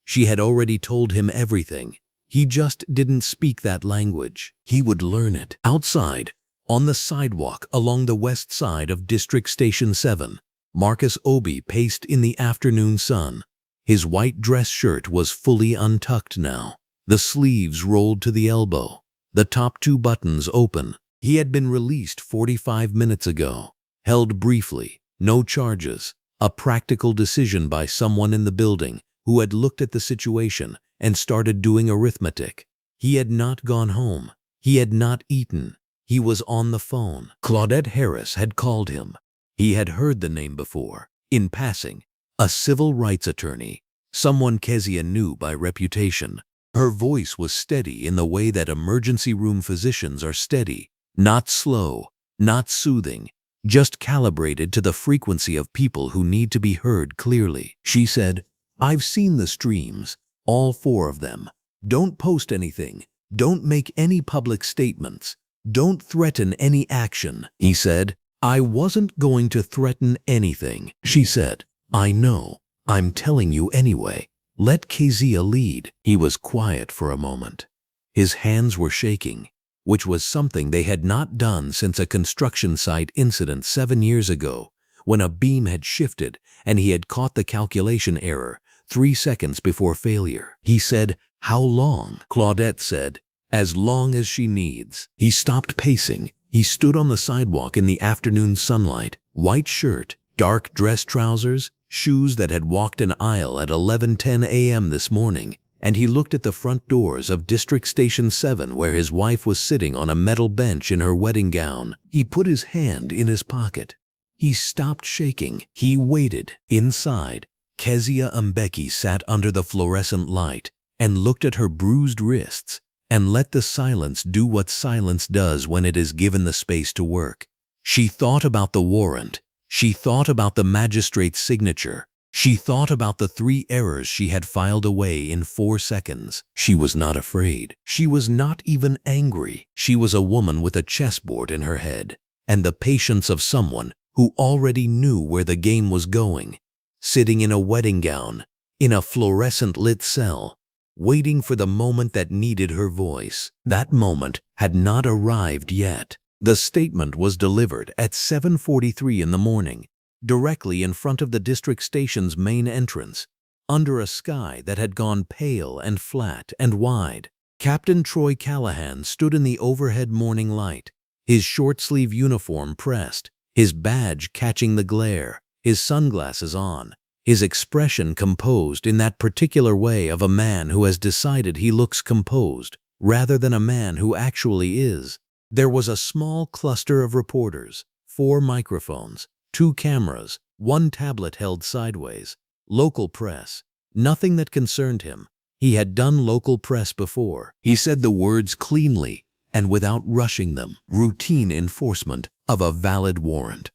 She had already told him everything. He just didn't speak that language. He would learn it. Outside, on the sidewalk along the west side of District Station 7, Marcus Obi paced in the afternoon sun. His white dress shirt was fully untucked now, the sleeves rolled to the elbow, the top 2 buttons open. He had been released 45 minutes ago, held briefly, no charges, a practical decision by someone in the building who had looked at the situation and started doing arithmetic. He had not gone home. He had not eaten. He was on the phone. Claudette Harris had called him. He had heard the name before, in passing. A civil rights attorney, someone Kezia knew by reputation. Her voice was steady in the way that emergency room physicians are steady, not slow, not soothing, just calibrated to the frequency of people who need to be heard clearly. She said, "I've seen the streams, all 4 of them. Don't post anything. Don't make any public statements. Don't threaten any action." He said, "I wasn't going to threaten anything." She said, "I know. I'm telling you anyway. Let Kezia lead." He was quiet for a moment. His hands were shaking, which was something they had not done since a construction site incident 7 years ago, when a beam had shifted and he had caught the calculation error 3 seconds before failure. He said, "How long?" Claudette said, "As long as she needs." He stopped pacing. He stood on the sidewalk in the afternoon sunlight, white shirt, dark dress trousers, shoes that had walked an aisle at 11:10 a.m. this morning, and he looked at the front doors of District Station 7 where his wife was sitting on a metal bench in her wedding gown. He put his hand in his pocket. He stopped shaking. He waited. Inside, Kezia Mbeki sat under the fluorescent light and looked at her bruised wrists and let the silence do what silence does when it is given the space to work. She thought about the warrant. She thought about the magistrate's signature. She thought about the 3 errors she had filed away in 4 seconds. She was not afraid. She was not even angry. She was a woman with a chessboard in her head and the patience of someone who already knew where the game was going. Sitting in a wedding gown, in a fluorescent lit cell, waiting for the moment that needed her voice. That moment had not arrived yet. The statement was delivered at 7:43 in the morning, directly in front of the district station's main entrance, under a sky that had gone pale and flat and wide. Captain Troy Callahan stood in the overhead morning light, his short-sleeve uniform pressed, his badge catching the glare, his sunglasses on, his expression composed in that particular way of a man who has decided he looks composed, rather than a man who actually is. There was a small cluster of reporters, 4 microphones, 2 cameras, 1 tablet held sideways. Local press. Nothing that concerned him. He had done local press before. He said the words cleanly and without rushing them. Routine enforcement of a valid warrant.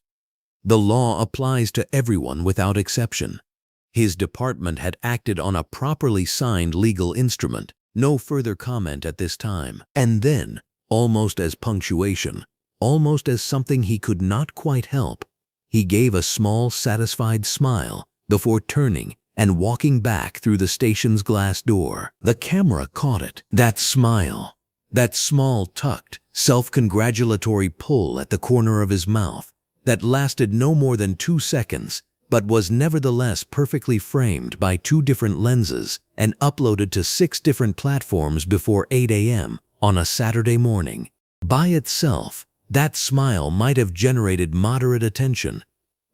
The law applies to everyone without exception. His department had acted on a properly signed legal instrument. No further comment at this time. And then, almost as punctuation, almost as something he could not quite help, he gave a small, satisfied smile before turning and walking back through the station's glass door. The camera caught it. That smile, that small, tucked, self-congratulatory pull at the corner of his mouth that lasted no more than 2 seconds, but was nevertheless perfectly framed by 2 different lenses and uploaded to 6 different platforms before 8 a.m. on a Saturday morning. By itself, that smile might have generated moderate attention,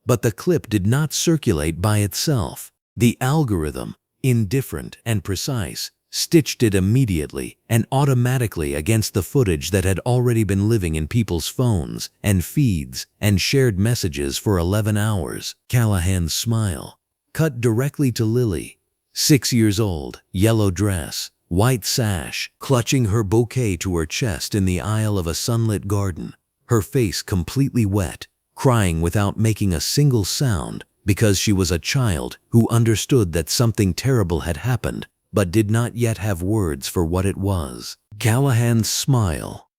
but the clip did not circulate by itself. The algorithm, indifferent and precise, stitched it immediately and automatically against the footage that had already been living in people's phones and feeds and shared messages for 11 hours. Callahan's smile, cut directly to Lily, 6 years old, yellow dress, white sash, clutching her bouquet to her chest in the aisle of a sunlit garden, her face completely wet, crying without making a single sound because she was a child who understood that something terrible had happened but did not yet have words for what it was. Callahan's smile.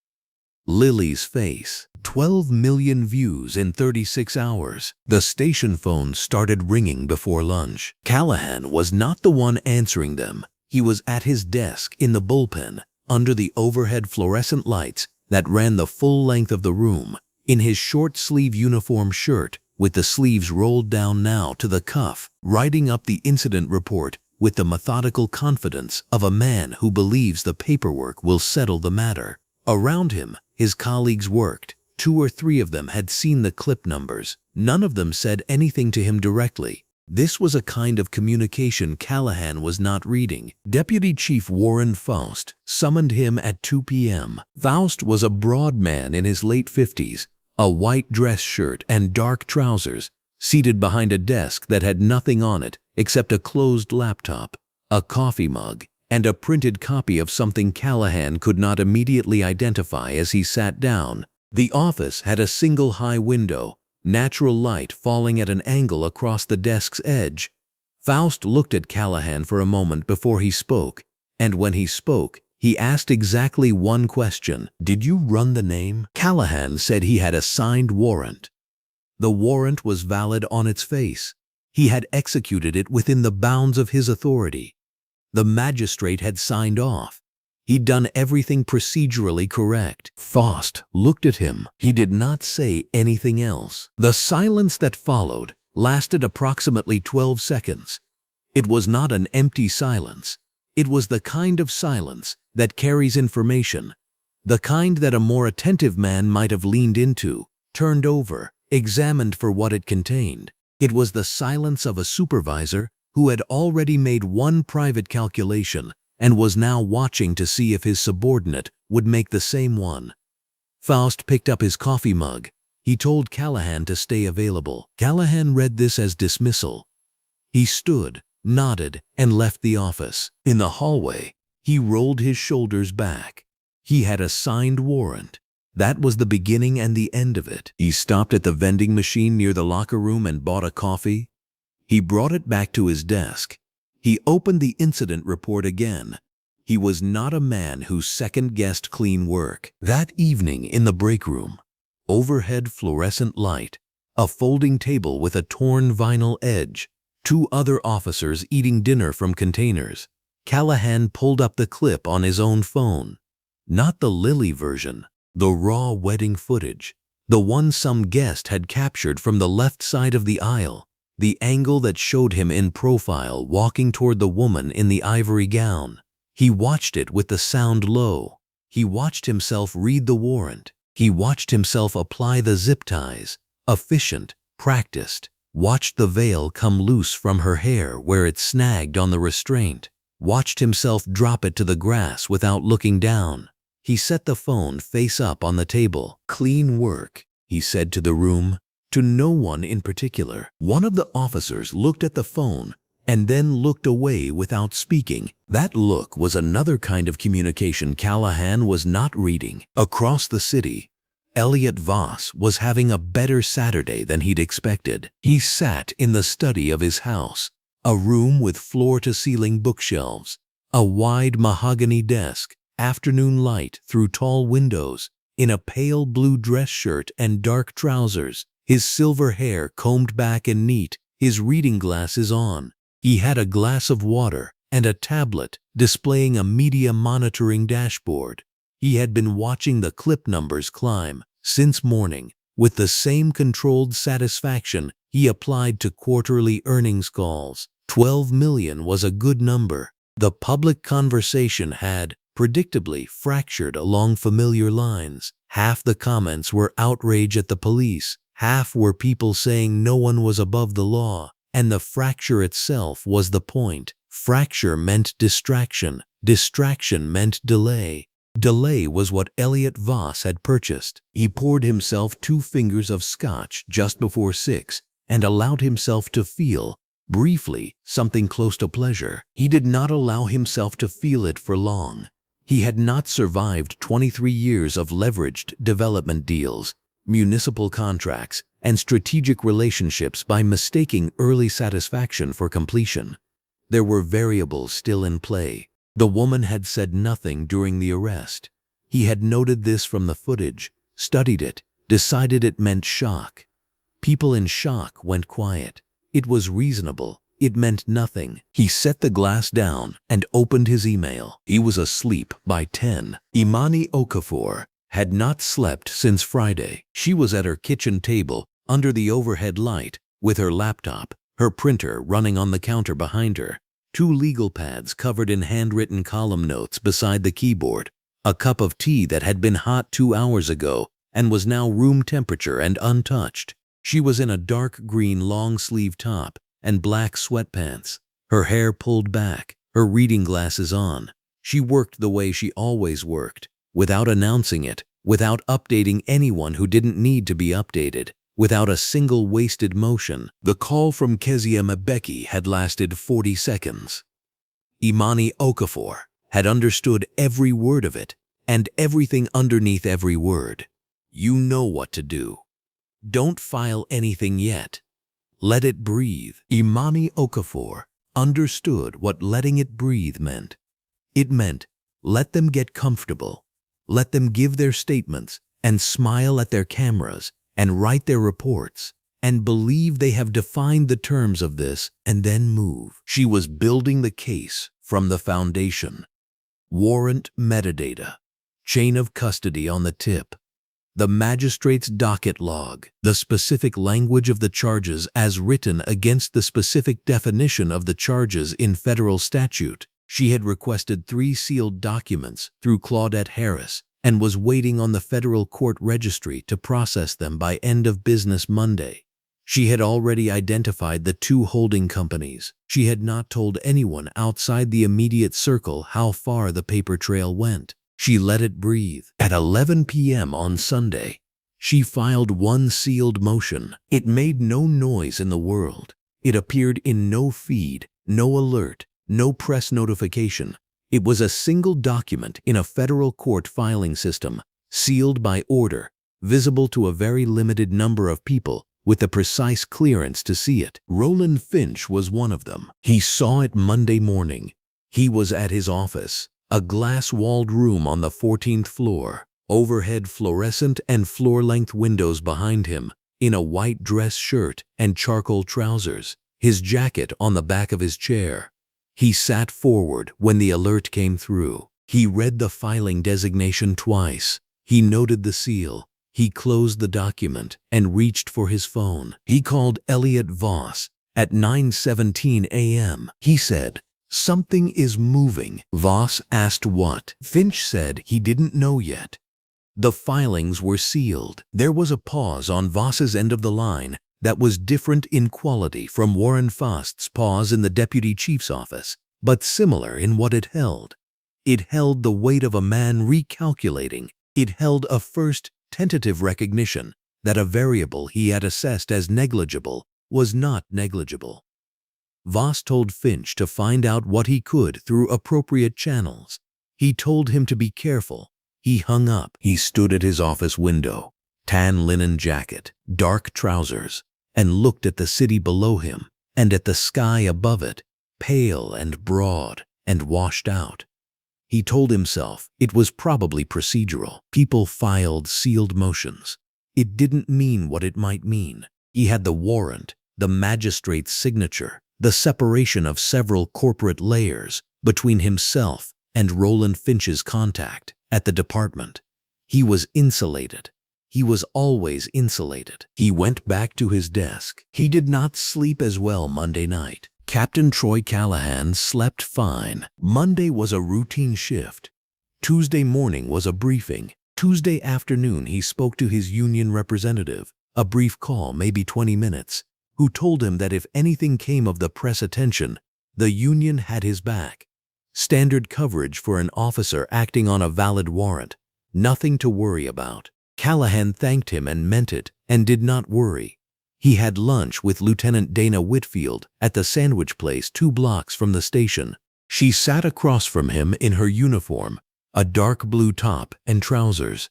Lily's face. 12 million views in 36 hours. The station phone started ringing before lunch. Callahan was not the one answering them. He was at his desk in the bullpen, under the overhead fluorescent lights that ran the full length of the room, in his short-sleeve uniform shirt with the sleeves rolled down now to the cuff, writing up the incident report with the methodical confidence of a man who believes the paperwork will settle the matter. Around him, his colleagues worked. 2 or 3 of them had seen the clip numbers. None of them said anything to him directly. This was a kind of communication Callahan was not reading. Deputy Chief Warren Faust summoned him at 2 p.m. Faust was a broad man in his late 50s, a white dress shirt and dark trousers, seated behind a desk that had nothing on it except a closed laptop, a coffee mug, and a printed copy of something Callahan could not immediately identify as he sat down. The office had a single high window, natural light falling at an angle across the desk's edge. Faust looked at Callahan for a moment before he spoke, and when he spoke, he asked exactly one question. "Did you run the name?" Callahan said he had a signed warrant. The warrant was valid on its face. He had executed it within the bounds of his authority. The magistrate had signed off. He'd done everything procedurally correct. Faust looked at him. He did not say anything else. The silence that followed lasted approximately 12 seconds. It was not an empty silence. It was the kind of silence that carries information, the kind that a more attentive man might have leaned into, turned over, examined for what it contained. It was the silence of a supervisor who had already made one private calculation and was now watching to see if his subordinate would make the same one. Faust picked up his coffee mug. He told Callahan to stay available. Callahan read this as dismissal. He stood, nodded, and left the office. In the hallway, he rolled his shoulders back. He had a signed warrant. That was the beginning and the end of it. He stopped at the vending machine near the locker room and bought a coffee. He brought it back to his desk. He opened the incident report again. He was not a man who second-guessed clean work. That evening in the break room, overhead fluorescent light, a folding table with a torn vinyl edge, 2 other officers eating dinner from containers. Callahan pulled up the clip on his own phone. Not the Lily version, the raw wedding footage. The one some guest had captured from the left side of the aisle. The angle that showed him in profile walking toward the woman in the ivory gown. He watched it with the sound low. He watched himself read the warrant. He watched himself apply the zip ties. Efficient, practiced. Watched the veil come loose from her hair where it snagged on the restraint. Watched himself drop it to the grass without looking down. He set the phone face up on the table. "Clean work," he said to the room, to no one in particular. One of the officers looked at the phone and then looked away without speaking. That look was another kind of communication Callahan was not reading. Across the city, Elliot Voss was having a better Saturday than he'd expected. He sat in the study of his house, a room with floor-to-ceiling bookshelves, a wide mahogany desk, afternoon light through tall windows, in a pale blue dress shirt and dark trousers, his silver hair combed back and neat, his reading glasses on. He had a glass of water and a tablet displaying a media monitoring dashboard. He had been watching the clip numbers climb since morning with the same controlled satisfaction he applied to quarterly earnings calls. 12 million was a good number. The public conversation had, predictably, fractured along familiar lines. Half the comments were outrage at the police. Half were people saying no one was above the law. And the fracture itself was the point. Fracture meant distraction. Distraction meant delay. Delay was what Elliot Voss had purchased. He poured himself 2 fingers of scotch just before 6 and allowed himself to feel, briefly, something close to pleasure. He did not allow himself to feel it for long. He had not survived 23 years of leveraged development deals, municipal contracts, and strategic relationships by mistaking early satisfaction for completion. There were variables still in play. The woman had said nothing during the arrest. He had noted this from the footage, studied it, decided it meant shock. People in shock went quiet. It was reasonable. It meant nothing. He set the glass down and opened his email. He was asleep by 10. Imani Okafor had not slept since Friday. She was at her kitchen table under the overhead light with her laptop, her printer running on the counter behind her, 2 legal pads covered in handwritten column notes beside the keyboard, a cup of tea that had been hot 2 hours ago and was now room temperature and untouched. She was in a dark green long-sleeve top and black sweatpants, her hair pulled back, her reading glasses on. She worked the way she always worked, without announcing it, without updating anyone who didn't need to be updated, without a single wasted motion. The call from Kezia Mbeki had lasted 40 seconds. Imani Okafor had understood every word of it, and everything underneath every word. You know what to do. Don't file anything yet. Let it breathe. Imani Okafor understood what letting it breathe meant. It meant, let them get comfortable. Let them give their statements and smile at their cameras and write their reports and believe they have defined the terms of this and then move. She was building the case from the foundation. Warrant metadata, chain of custody on the tip, the magistrate's docket log, the specific language of the charges as written against the specific definition of the charges in federal statute. She had requested 3 sealed documents through Claudette Harris and was waiting on the federal court registry to process them by end of business Monday. She had already identified the 2 holding companies. She had not told anyone outside the immediate circle how far the paper trail went. She let it breathe. At 11 p.m. on Sunday, she filed 1 sealed motion. It made no noise in the world. It appeared in no feed, no alert, no press notification. It was a single document in a federal court filing system, sealed by order, visible to a very limited number of people with the precise clearance to see it. Roland Finch was one of them. He saw it Monday morning. He was at his office, a glass-walled room on the 14th floor, overhead fluorescent and floor-length windows behind him, in a white dress shirt and charcoal trousers, his jacket on the back of his chair. He sat forward when the alert came through. He read the filing designation twice. He noted the seal. He closed the document and reached for his phone. He called Elliot Voss at 9:17 a.m. He said, "Something is moving." Voss asked what. Finch said he didn't know yet. The filings were sealed. There was a pause on Voss's end of the line that was different in quality from Warren Faust's pause in the deputy chief's office, but similar in what it held. It held the weight of a man recalculating. It held a first tentative recognition that a variable he had assessed as negligible was not negligible. Voss told Finch to find out what he could through appropriate channels. He told him to be careful. He hung up. He stood at his office window, tan linen jacket, dark trousers, and looked at the city below him and at the sky above it, pale and broad and washed out. He told himself it was probably procedural. People filed sealed motions. It didn't mean what it might mean. He had the warrant, the magistrate's signature, the separation of several corporate layers between himself and Roland Finch's contact at the department. He was insulated. He was always insulated. He went back to his desk. He did not sleep as well Monday night. Captain Troy Callahan slept fine. Monday was a routine shift. Tuesday morning was a briefing. Tuesday afternoon he spoke to his union representative, a brief call, maybe 20 minutes, who told him that if anything came of the press attention, the union had his back. Standard coverage for an officer acting on a valid warrant. Nothing to worry about. Callahan thanked him and meant it, and did not worry. He had lunch with Lieutenant Dana Whitfield at the sandwich place 2 blocks from the station. She sat across from him in her uniform, a dark blue top and trousers,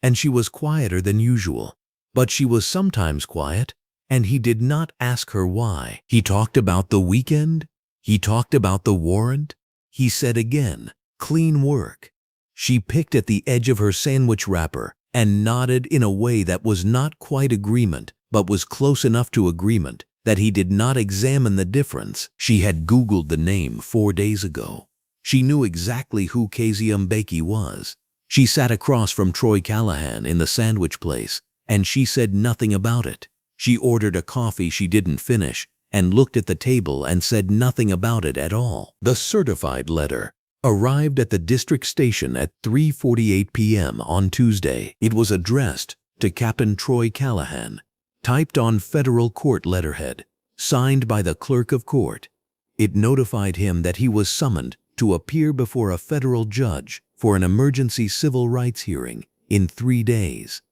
and she was quieter than usual. But she was sometimes quiet, and he did not ask her why. He talked about the weekend. He talked about the warrant. He said again, "Clean work." She picked at the edge of her sandwich wrapper and nodded in a way that was not quite agreement, but was close enough to agreement that he did not examine the difference. She had Googled the name 4 days ago. She knew exactly who Kezia Mbeki was. She sat across from Troy Callahan in the sandwich place, and she said nothing about it. She ordered a coffee she didn't finish and looked at the table and said nothing about it at all. The certified letter arrived at the district station at 3:48 p.m. on Tuesday. It was addressed to Captain Troy Callahan, typed on federal court letterhead, signed by the clerk of court. It notified him that he was summoned to appear before a federal judge for an emergency civil rights hearing in 3 days.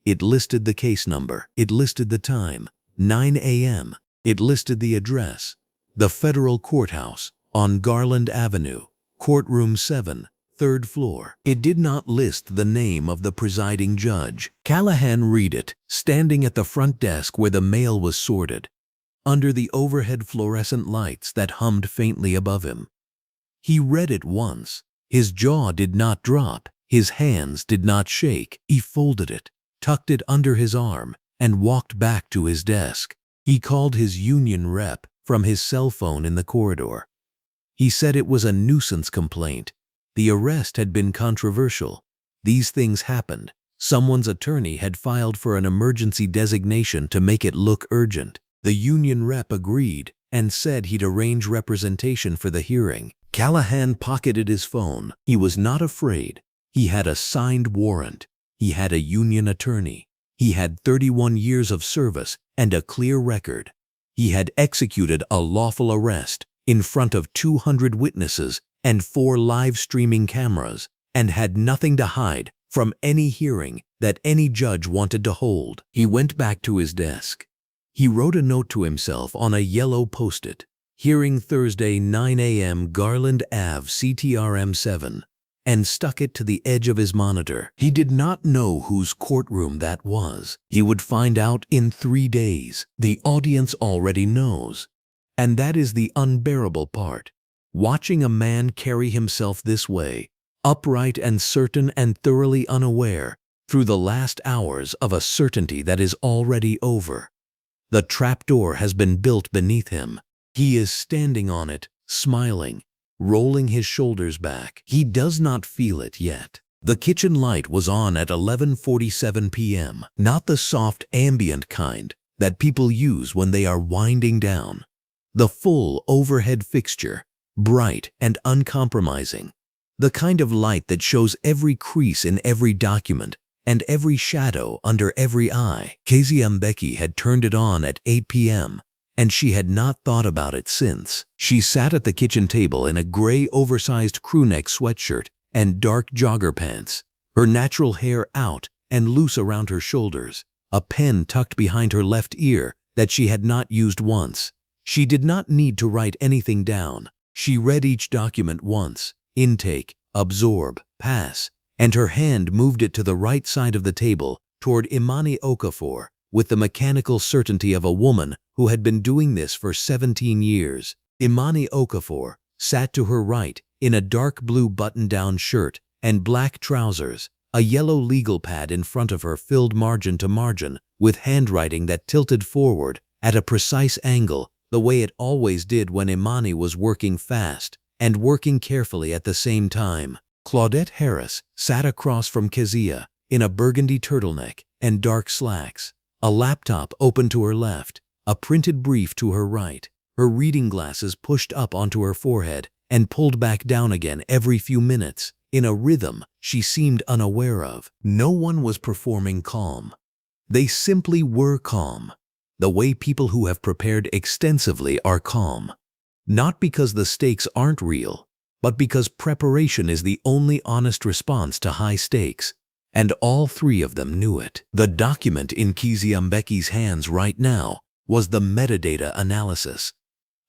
It listed the case number. It listed the time, 9 a.m. It listed the address, the federal courthouse on Garland Avenue, courtroom 7, 3rd floor. It did not list the name of the presiding judge. Callahan read it, standing at the front desk where the mail was sorted, under the overhead fluorescent lights that hummed faintly above him. He read it once. His jaw did not drop. His hands did not shake. He folded it, tucked it under his arm, and walked back to his desk. He called his union rep from his cell phone in the corridor. He said it was a nuisance complaint. The arrest had been controversial. These things happened. Someone's attorney had filed for an emergency designation to make it look urgent. The union rep agreed and said he'd arrange representation for the hearing. Callahan pocketed his phone. He was not afraid. He had a signed warrant. He had a union attorney. He had 31 years of service and a clear record. He had executed a lawful arrest in front of 200 witnesses and 4 live streaming cameras, and had nothing to hide from any hearing that any judge wanted to hold. He went back to his desk. He wrote a note to himself on a yellow post-it. Hearing Thursday 9 a.m. Garland Ave CTRM 7, and stuck it to the edge of his monitor. He did not know whose courtroom that was. He would find out in 3 days. The audience already knows. And that is the unbearable part. Watching a man carry himself this way, upright and certain and thoroughly unaware, through the last hours of a certainty that is already over. The trapdoor has been built beneath him. He is standing on it, smiling, rolling his shoulders back. He does not feel it yet. The kitchen light was on at 11:47 p.m., not the soft ambient kind that people use when they are winding down. The full overhead fixture, bright and uncompromising. The kind of light that shows every crease in every document and every shadow under every eye. Kezia Mbeki had turned it on at 8 p.m., and she had not thought about it since. She sat at the kitchen table in a gray oversized crewneck sweatshirt and dark jogger pants, her natural hair out and loose around her shoulders, a pen tucked behind her left ear that she had not used once. She did not need to write anything down. She read each document once, intake, absorb, pass, and her hand moved it to the right side of the table toward Imani Okafor with the mechanical certainty of a woman who had been doing this for 17 years. Imani Okafor sat to her right in a dark blue button-down shirt and black trousers, a yellow legal pad in front of her filled margin to margin with handwriting that tilted forward at a precise angle the way it always did when Imani was working fast and working carefully at the same time. Claudette Harris sat across from Kezia in a burgundy turtleneck and dark slacks, a laptop open to her left, a printed brief to her right, her reading glasses pushed up onto her forehead and pulled back down again every few minutes, in a rhythm she seemed unaware of. No one was performing calm. They simply were calm, the way people who have prepared extensively are calm. Not because the stakes aren't real, but because preparation is the only honest response to high stakes, and all three of them knew it. The document in Kezia Mbeki's hands right now was the metadata analysis,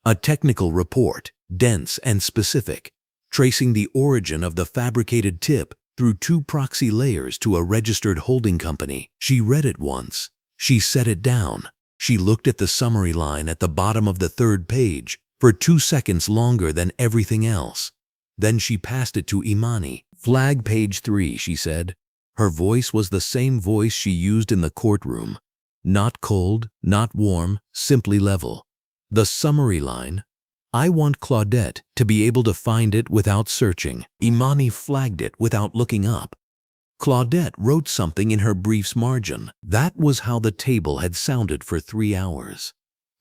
a technical report, dense and specific, tracing the origin of the fabricated tip through 2 proxy layers to a registered holding company. She read it once. She set it down. She looked at the summary line at the bottom of the 3rd page for 2 seconds longer than everything else. Then she passed it to Imani. "Flag page 3, she said. Her voice was the same voice she used in the courtroom. Not cold, not warm, simply level. The summary line, "I want Claudette to be able to find it without searching." Imani flagged it without looking up. Claudette wrote something in her brief's margin. That was how the table had sounded for 3 hours.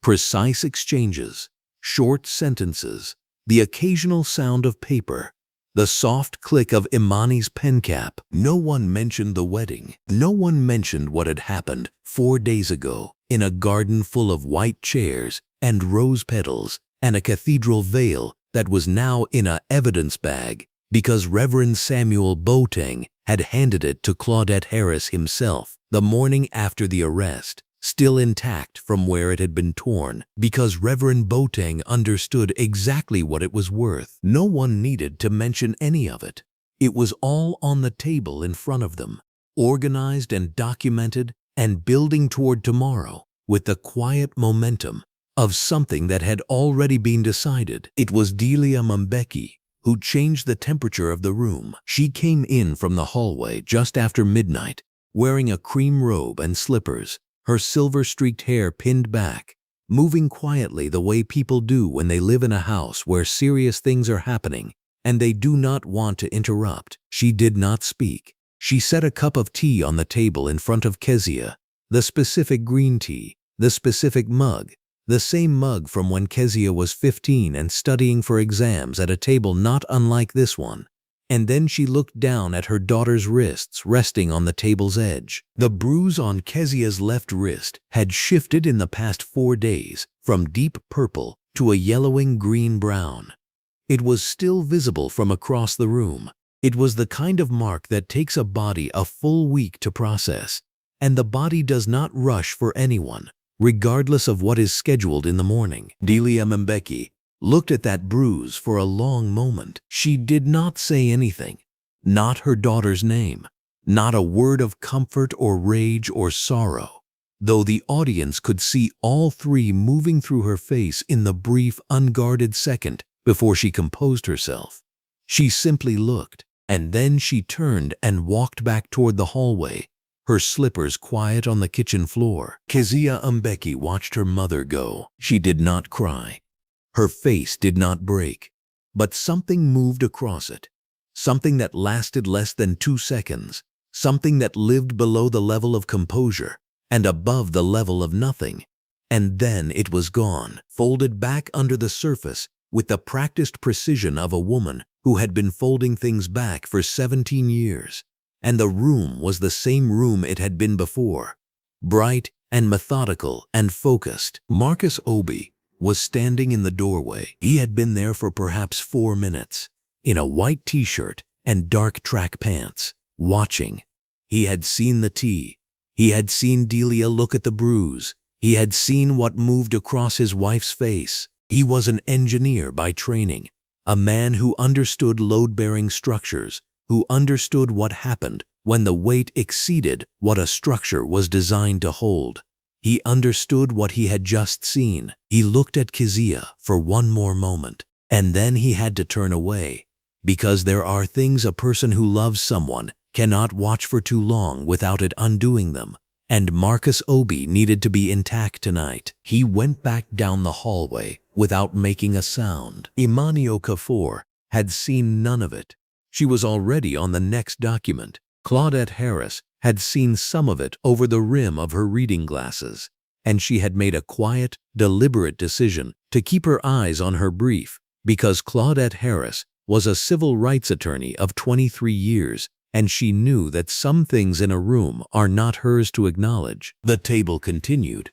Precise exchanges, short sentences, the occasional sound of paper, the soft click of Imani's pen cap. No one mentioned the wedding. No one mentioned what had happened 4 days ago in a garden full of white chairs and rose petals and a cathedral veil that was now in a evidence bag because Reverend Samuel Boateng had handed it to Claudette Harris himself the morning after the arrest, still intact from where it had been torn, because Reverend Boateng understood exactly what it was worth. No one needed to mention any of it. It was all on the table in front of them, organized and documented and building toward tomorrow with the quiet momentum of something that had already been decided. It was Delia Mbeki who changed the temperature of the room. She came in from the hallway just after midnight, wearing a cream robe and slippers, her silver-streaked hair pinned back, moving quietly the way people do when they live in a house where serious things are happening and they do not want to interrupt. She did not speak. She set a cup of tea on the table in front of Kezia, the specific green tea, the specific mug, the same mug from when Kezia was 15 and studying for exams at a table not unlike this one. And then she looked down at her daughter's wrists resting on the table's edge. The bruise on Kezia's left wrist had shifted in the past 4 days from deep purple to a yellowing green-brown. It was still visible from across the room. It was the kind of mark that takes a body a full week to process, and the body does not rush for anyone, regardless of what is scheduled in the morning. Delia Mbeki looked at that bruise for a long moment. She did not say anything, not her daughter's name, not a word of comfort or rage or sorrow, though the audience could see all three moving through her face in the brief, unguarded second before she composed herself. She simply looked, and then she turned and walked back toward the hallway, her slippers quiet on the kitchen floor. Kezia Mbeki watched her mother go. She did not cry. Her face did not break, but something moved across it. Something that lasted less than 2 seconds. Something that lived below the level of composure and above the level of nothing. And then it was gone, folded back under the surface with the practiced precision of a woman who had been folding things back for 17 years. And the room was the same room it had been before, bright and methodical and focused. Marcus Obi was standing in the doorway. He had been there for perhaps 4 minutes, in a white t-shirt and dark track pants, watching. He had seen the tea. He had seen Delia look at the bruise. He had seen what moved across his wife's face. He was an engineer by training, a man who understood load-bearing structures, who understood what happened when the weight exceeded what a structure was designed to hold. He understood what he had just seen. He looked at Kezia for one more moment, and then he had to turn away, because there are things a person who loves someone cannot watch for too long without it undoing them. And Marcus Obi needed to be intact tonight. He went back down the hallway without making a sound. Imani Okafor had seen none of it. She was already on the next document. Claudette Harris had seen some of it over the rim of her reading glasses, and she had made a quiet, deliberate decision to keep her eyes on her brief because Claudette Harris was a civil rights attorney of 23 years, and she knew that some things in a room are not hers to acknowledge. The table continued.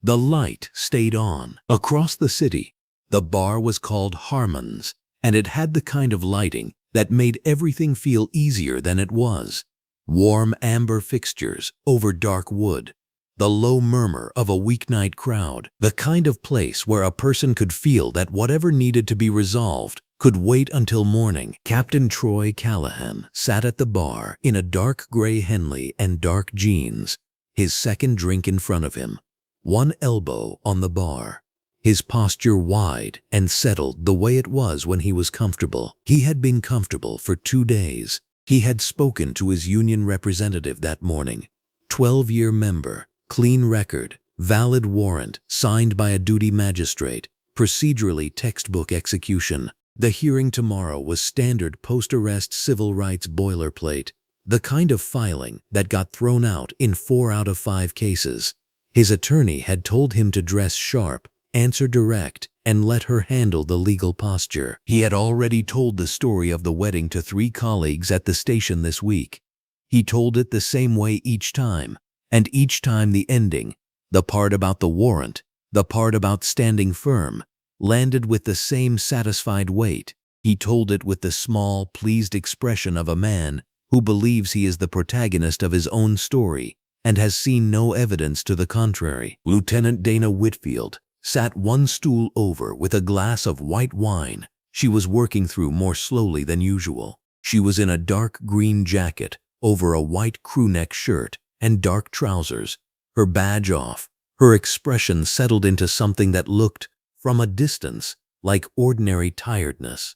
The light stayed on. Across the city, the bar was called Harmon's, and it had the kind of lighting that made everything feel easier than it was. Warm amber fixtures over dark wood, the low murmur of a weeknight crowd, the kind of place where a person could feel that whatever needed to be resolved could wait until morning. Captain Troy Callahan sat at the bar in a dark gray Henley and dark jeans, his second drink in front of him, one elbow on the bar, his posture wide and settled the way it was when he was comfortable. He had been comfortable for 2 days. He had spoken to his union representative that morning. 12-year member, clean record, valid warrant, signed by a duty magistrate, procedurally textbook execution. The hearing tomorrow was standard post-arrest civil rights boilerplate, the kind of filing that got thrown out in 4 out of 5 cases. His attorney had told him to dress sharp, answer direct, and let her handle the legal posture. He had already told the story of the wedding to 3 colleagues at the station this week. He told it the same way each time, and each time the ending, the part about the warrant, the part about standing firm, landed with the same satisfied weight. He told it with the small, pleased expression of a man who believes he is the protagonist of his own story and has seen no evidence to the contrary. Lieutenant Dana Whitfield sat one stool over with a glass of white wine. She was working through more slowly than usual. She was in a dark green jacket over a white crewneck shirt and dark trousers, her badge off. Her expression settled into something that looked, from a distance, like ordinary tiredness.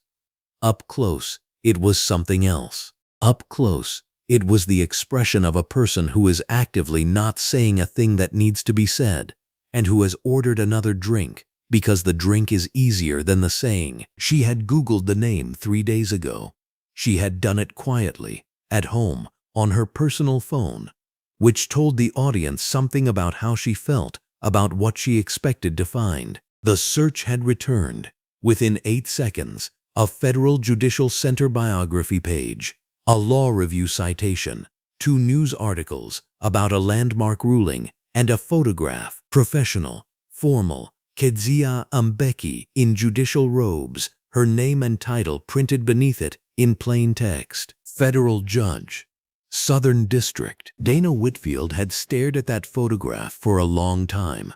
Up close, it was something else. Up close, it was the expression of a person who is actively not saying a thing that needs to be said, and who has ordered another drink because the drink is easier than the saying. She had Googled the name 3 days ago. She had done it quietly, at home, on her personal phone, which told the audience something about how she felt, about what she expected to find. The search had returned, within 8 seconds, a Federal Judicial Center biography page, a law review citation, 2 news articles about a landmark ruling, and a photograph. Professional, formal, Kezia Mbeki in judicial robes, her name and title printed beneath it in plain text. Federal Judge, Southern District. Dana Whitfield had stared at that photograph for a long time.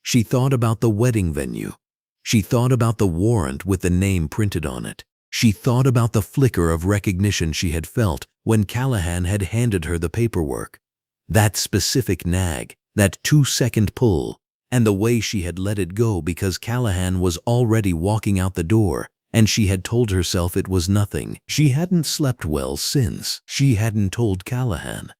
She thought about the wedding venue. She thought about the warrant with the name printed on it. She thought about the flicker of recognition she had felt when Callahan had handed her the paperwork. That specific nag, that 2-second pull, and the way she had let it go because Callahan was already walking out the door, and she had told herself it was nothing. She hadn't slept well since. She hadn't told Callahan.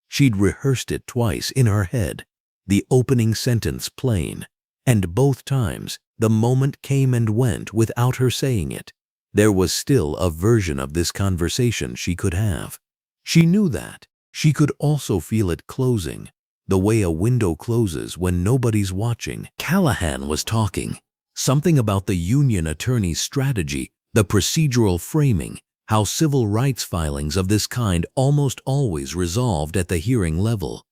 She'd rehearsed it twice in her head, the opening sentence plain, and both times The moment came and went without her saying it. There was still a version of this conversation she could have. She knew that. She could also feel it closing, the way a window closes when nobody's watching. Callahan was talking. Something about the union attorney's strategy, the procedural framing, how civil rights filings of this kind almost always resolved at the hearing level.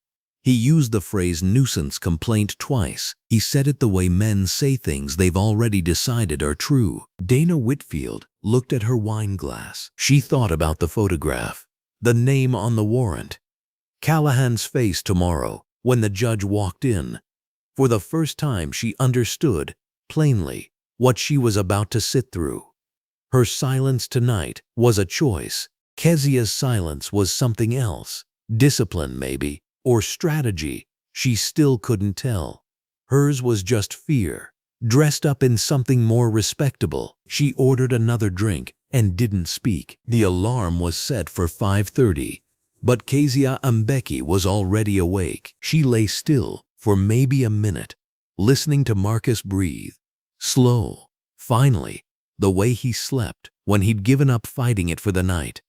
He used the phrase nuisance complaint twice. He said it the way men say things they've already decided are true. Dana Whitfield looked at her wine glass. She thought about the photograph, the name on the warrant, Callahan's face tomorrow when the judge walked in. For the first time she understood, plainly, what she was about to sit through. Her silence tonight was a choice. Kezia's silence was something else. Discipline, maybe, or strategy. She still couldn't tell. Hers was just fear, dressed up in something more respectable. She ordered another drink and didn't speak. The alarm was set for 5:30, but Kezia Mbeki was already awake. She lay still for maybe a minute, listening to Marcus breathe. Slow. Finally, the way he slept when he'd given up fighting it for the night.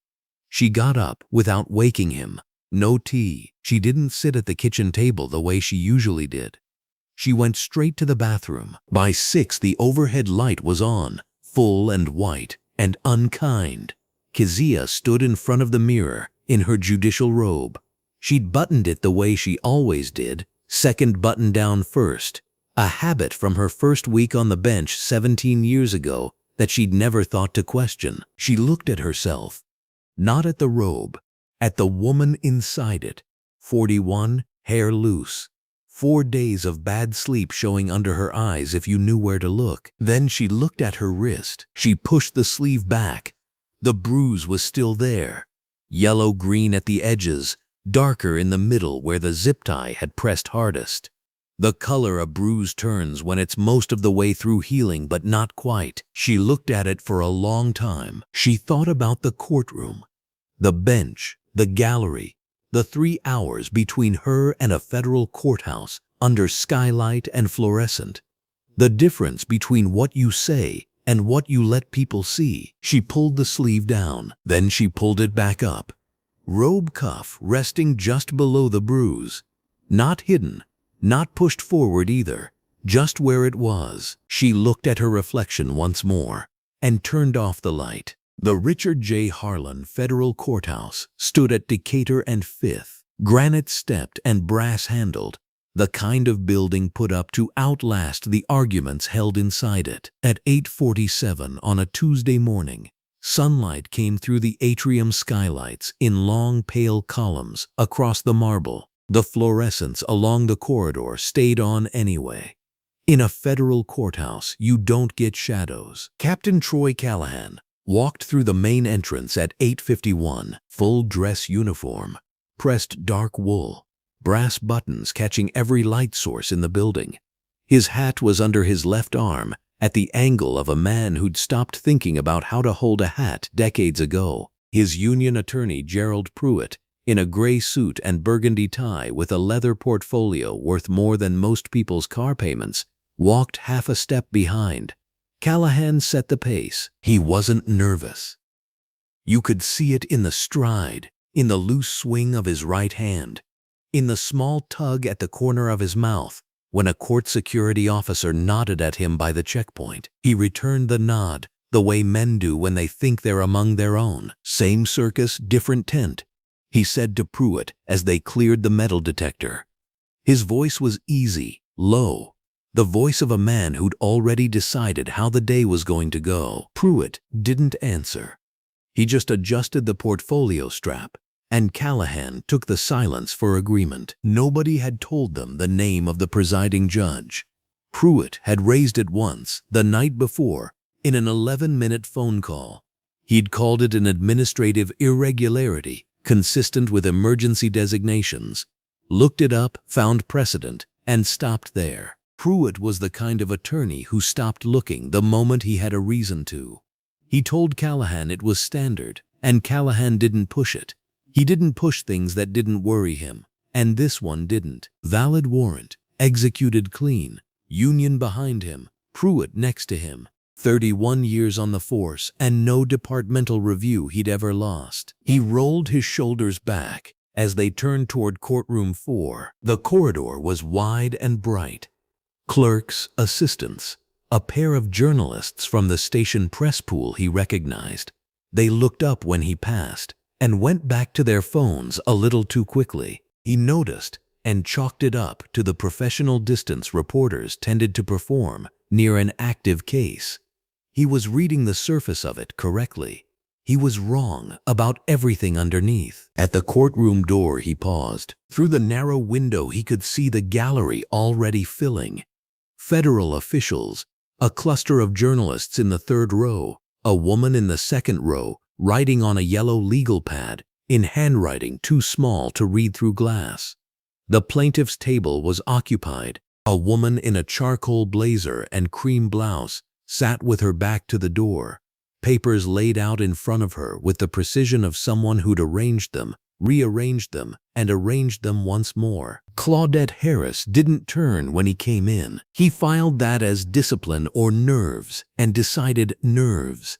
She got up without waking him. No tea. She didn't sit at the kitchen table the way she usually did. She went straight to the bathroom. By 6, the overhead light was on, full and white and unkind. Kezia stood in front of the mirror in her judicial robe. She'd buttoned it the way she always did, second button down first, a habit from her first week on the bench 17 years ago that she'd never thought to question. She looked at herself, not at the robe, at the woman inside it. 41, hair loose. 4 days of bad sleep showing under her eyes if you knew where to look. Then she looked at her wrist. She pushed the sleeve back. The bruise was still there. Yellow-green at the edges, darker in the middle where the zip tie had pressed hardest. The color a bruise turns when it's most of the way through healing but not quite. She looked at it for a long time. She thought about the courtroom, the bench, the gallery, the 3 hours between her and a federal courthouse under skylight and fluorescent. The difference between what you say and what you let people see. She pulled the sleeve down, then she pulled it back up. Robe cuff resting just below the bruise. Not hidden, not pushed forward either, just where it was. She looked at her reflection once more and turned off the light. The Richard J. Harlan Federal Courthouse stood at Decatur and 5th, granite-stepped and brass-handled, the kind of building put up to outlast the arguments held inside it. At 8:47 on a Tuesday morning, sunlight came through the atrium skylights in long, pale columns across the marble. The fluorescence along the corridor stayed on anyway. In a federal courthouse, you don't get shadows. Captain Troy Callahan walked through the main entrance at 8:51, full dress uniform, pressed dark wool, brass buttons catching every light source in the building. His hat was under his left arm, at the angle of a man who'd stopped thinking about how to hold a hat decades ago. His union attorney, Gerald Pruitt, in a gray suit and burgundy tie with a leather portfolio worth more than most people's car payments, walked half a step behind. Callahan set the pace. He wasn't nervous. You could see it in the stride, in the loose swing of his right hand, in the small tug at the corner of his mouth when a court security officer nodded at him by the checkpoint. He returned the nod, the way men do when they think they're among their own. Same circus, different tent, he said to Pruitt as they cleared the metal detector. His voice was easy, low, the voice of a man who'd already decided how the day was going to go. Pruitt didn't answer. He just adjusted the portfolio strap, and Callahan took the silence for agreement. Nobody had told them the name of the presiding judge. Pruitt had raised it once, the night before, in an 11-minute phone call. He'd called it an administrative irregularity, consistent with emergency designations, looked it up, found precedent, and stopped there. Pruitt was the kind of attorney who stopped looking the moment he had a reason to. He told Callahan it was standard, and Callahan didn't push it. He didn't push things that didn't worry him, and this one didn't. Valid warrant, executed clean, union behind him, Pruitt next to him. 31 years on the force and no departmental review he'd ever lost. He rolled his shoulders back as they turned toward courtroom 4. The corridor was wide and bright. Clerks, assistants, a pair of journalists from the station press pool he recognized. They looked up when he passed and went back to their phones a little too quickly. He noticed and chalked it up to the professional distance reporters tended to perform near an active case. He was reading the surface of it correctly. He was wrong about everything underneath. At the courtroom door he paused. Through the narrow window he could see the gallery already filling. Federal officials, a cluster of journalists in the 3rd row, a woman in the 2nd row writing on a yellow legal pad in handwriting too small to read through glass. The plaintiff's table was occupied. A woman in a charcoal blazer and cream blouse sat with her back to the door, papers laid out in front of her with the precision of someone who'd arranged them, rearranged them, and arranged them once more. Claudette Harris didn't turn when he came in. He filed that as discipline or nerves and decided nerves.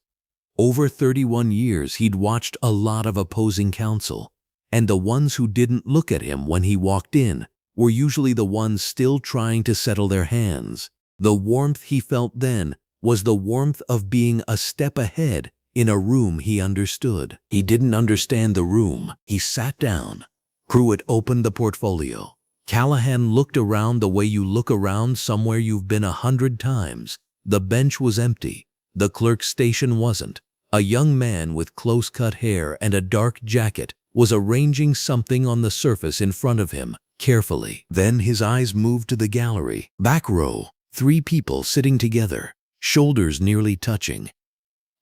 Over 31 years he'd watched a lot of opposing counsel, and the ones who didn't look at him when he walked in were usually the ones still trying to settle their hands. The warmth he felt then was the warmth of being a step ahead in a room he understood. He didn't understand the room. He sat down. Pruitt opened the portfolio. Callahan looked around the way you look around somewhere you've been 100 times. The bench was empty. The clerk's station wasn't. A young man with close-cut hair and a dark jacket was arranging something on the surface in front of him, carefully. Then his eyes moved to the gallery. Back row, 3 people sitting together, shoulders nearly touching.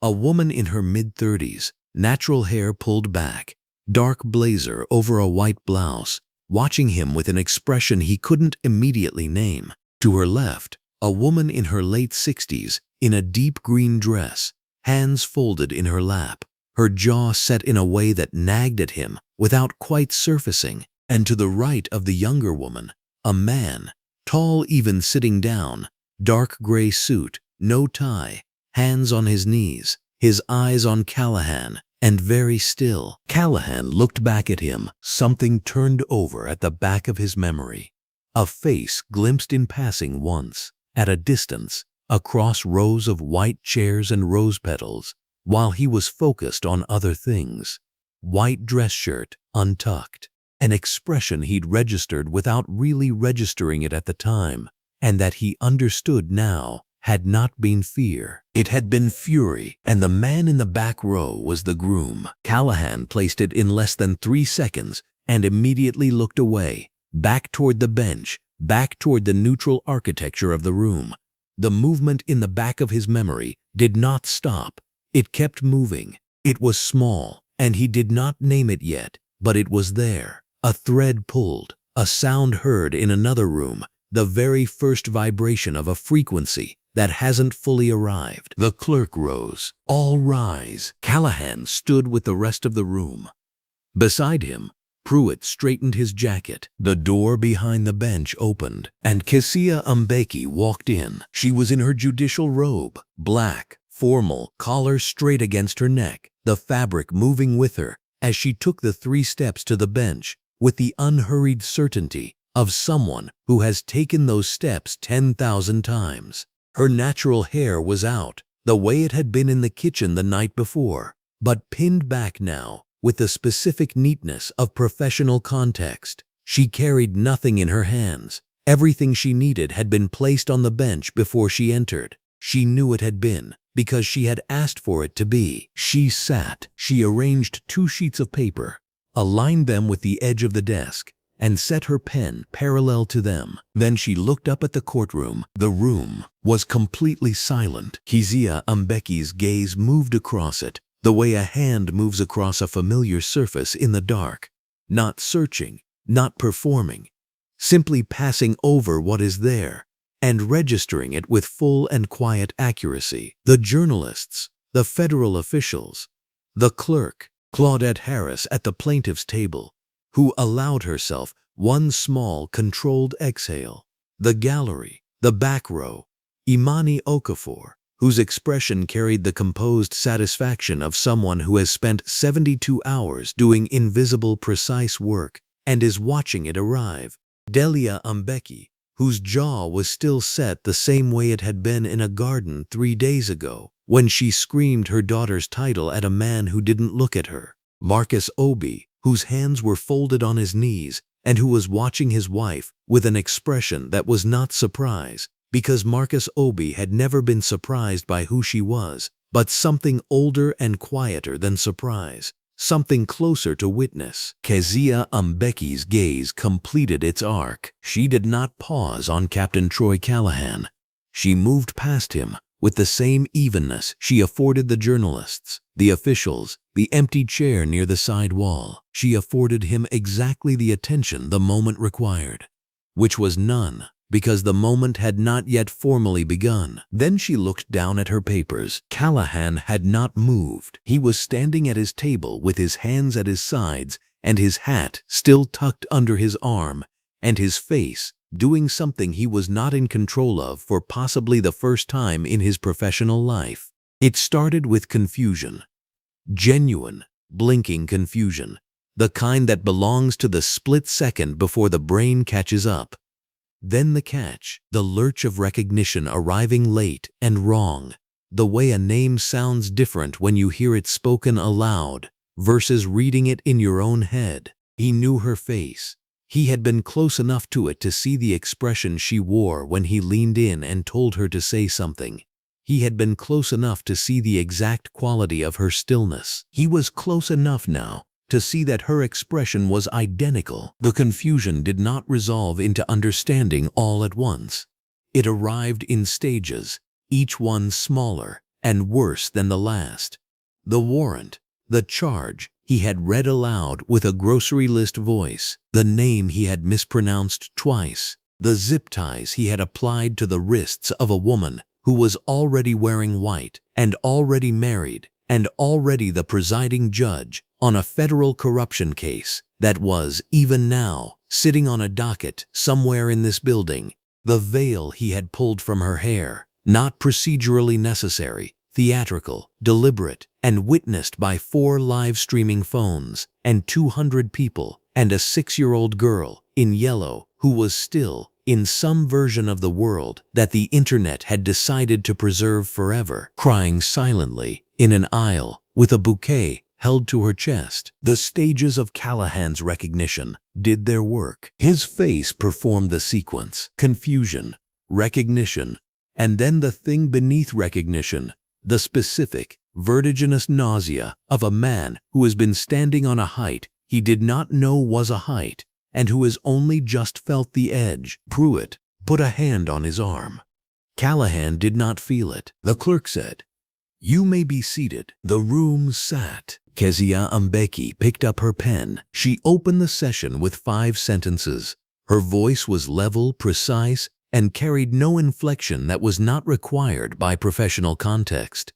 A woman in her mid-30s, natural hair pulled back, dark blazer over a white blouse, watching him with an expression he couldn't immediately name. To her left, a woman in her late 60s, in a deep green dress, hands folded in her lap, her jaw set in a way that nagged at him without quite surfacing. And to the right of the younger woman, a man, tall even sitting down, dark gray suit, no tie, hands on his knees, his eyes on Callahan, and very still. Callahan looked back at him. Something turned over at the back of his memory. A face glimpsed in passing once, at a distance, across rows of white chairs and rose petals, while he was focused on other things. White dress shirt, untucked. An expression he'd registered without really registering it at the time, and that he understood now had not been fear. It had been fury, and the man in the back row was the groom. Callahan placed it in less than 3 seconds and immediately looked away, back toward the bench, back toward the neutral architecture of the room. The movement in the back of his memory did not stop. It kept moving. It was small, and he did not name it yet, but it was there. A thread pulled, a sound heard in another room, the very first vibration of a frequency that hasn't fully arrived. The clerk rose. All rise. Callahan stood with the rest of the room. Beside him, Pruitt straightened his jacket. The door behind the bench opened, and Kezia Mbeki walked in. She was in her judicial robe, black, formal, collar straight against her neck, the fabric moving with her as she took the 3 steps to the bench, with the unhurried certainty of someone who has taken those steps 10,000 times. Her natural hair was out, the way it had been in the kitchen the night before, but pinned back now with the specific neatness of professional context. She carried nothing in her hands. Everything she needed had been placed on the bench before she entered. She knew it had been, because she had asked for it to be. She sat. She arranged 2 sheets of paper, aligned them with the edge of the desk, and set her pen parallel to them. Then she looked up at the courtroom. The room was completely silent. Kezia Mbeki's gaze moved across it, the way a hand moves across a familiar surface in the dark. Not searching, not performing, simply passing over what is there and registering it with full and quiet accuracy. The journalists, the federal officials, the clerk, Claudette Harris at the plaintiff's table, who allowed herself one small, controlled exhale, the gallery, the back row, Imani Okafor, whose expression carried the composed satisfaction of someone who has spent 72 hours doing invisible precise work and is watching it arrive. Kezia Mbeki, whose jaw was still set the same way it had been in a garden 3 days ago when she screamed her daughter's title at a man who didn't look at her. Marcus Obi, whose hands were folded on his knees and who was watching his wife with an expression that was not surprise, because Marcus Obi had never been surprised by who she was, but something older and quieter than surprise, something closer to witness. Kezia Mbeki's gaze completed its arc. She did not pause on Captain Troy Callahan. She moved past him with the same evenness she afforded the journalists, the officials, the empty chair near the side wall. She afforded him exactly the attention the moment required, which was none, because the moment had not yet formally begun. Then she looked down at her papers. Callahan had not moved. He was standing at his table with his hands at his sides and his hat still tucked under his arm, and his face doing something he was not in control of for possibly the first time in his professional life. It started with confusion. Genuine, blinking confusion. The kind that belongs to the split second before the brain catches up. Then the catch, the lurch of recognition arriving late and wrong. The way a name sounds different when you hear it spoken aloud versus reading it in your own head. He knew her face. He had been close enough to it to see the expression she wore when he leaned in and told her to say something. He had been close enough to see the exact quality of her stillness. He was close enough now to see that her expression was identical. The confusion did not resolve into understanding all at once. It arrived in stages, each one smaller and worse than the last. The warrant, the charge he had read aloud with a grocery list voice, the name he had mispronounced twice, the zip ties he had applied to the wrists of a woman who was already wearing white and already married and already the presiding judge on a federal corruption case that was, even now, sitting on a docket somewhere in this building. The veil he had pulled from her hair, not procedurally necessary, theatrical, deliberate, and witnessed by 4 live streaming phones and 200 people and a 6-year-old girl in yellow who was still in some version of the world that the internet had decided to preserve forever, crying silently in an aisle with a bouquet held to her chest. The stages of Callahan's recognition did their work. His face performed the sequence: confusion, recognition, and then the thing beneath recognition, the specific, vertiginous nausea of a man who has been standing on a height he did not know was a height and who has only just felt the edge. Pruitt put a hand on his arm. Callahan did not feel it. The clerk said, "You may be seated." The room sat. Kezia Mbeki picked up her pen. She opened the session with 5 sentences. Her voice was level, precise, and carried no inflection that was not required by professional context.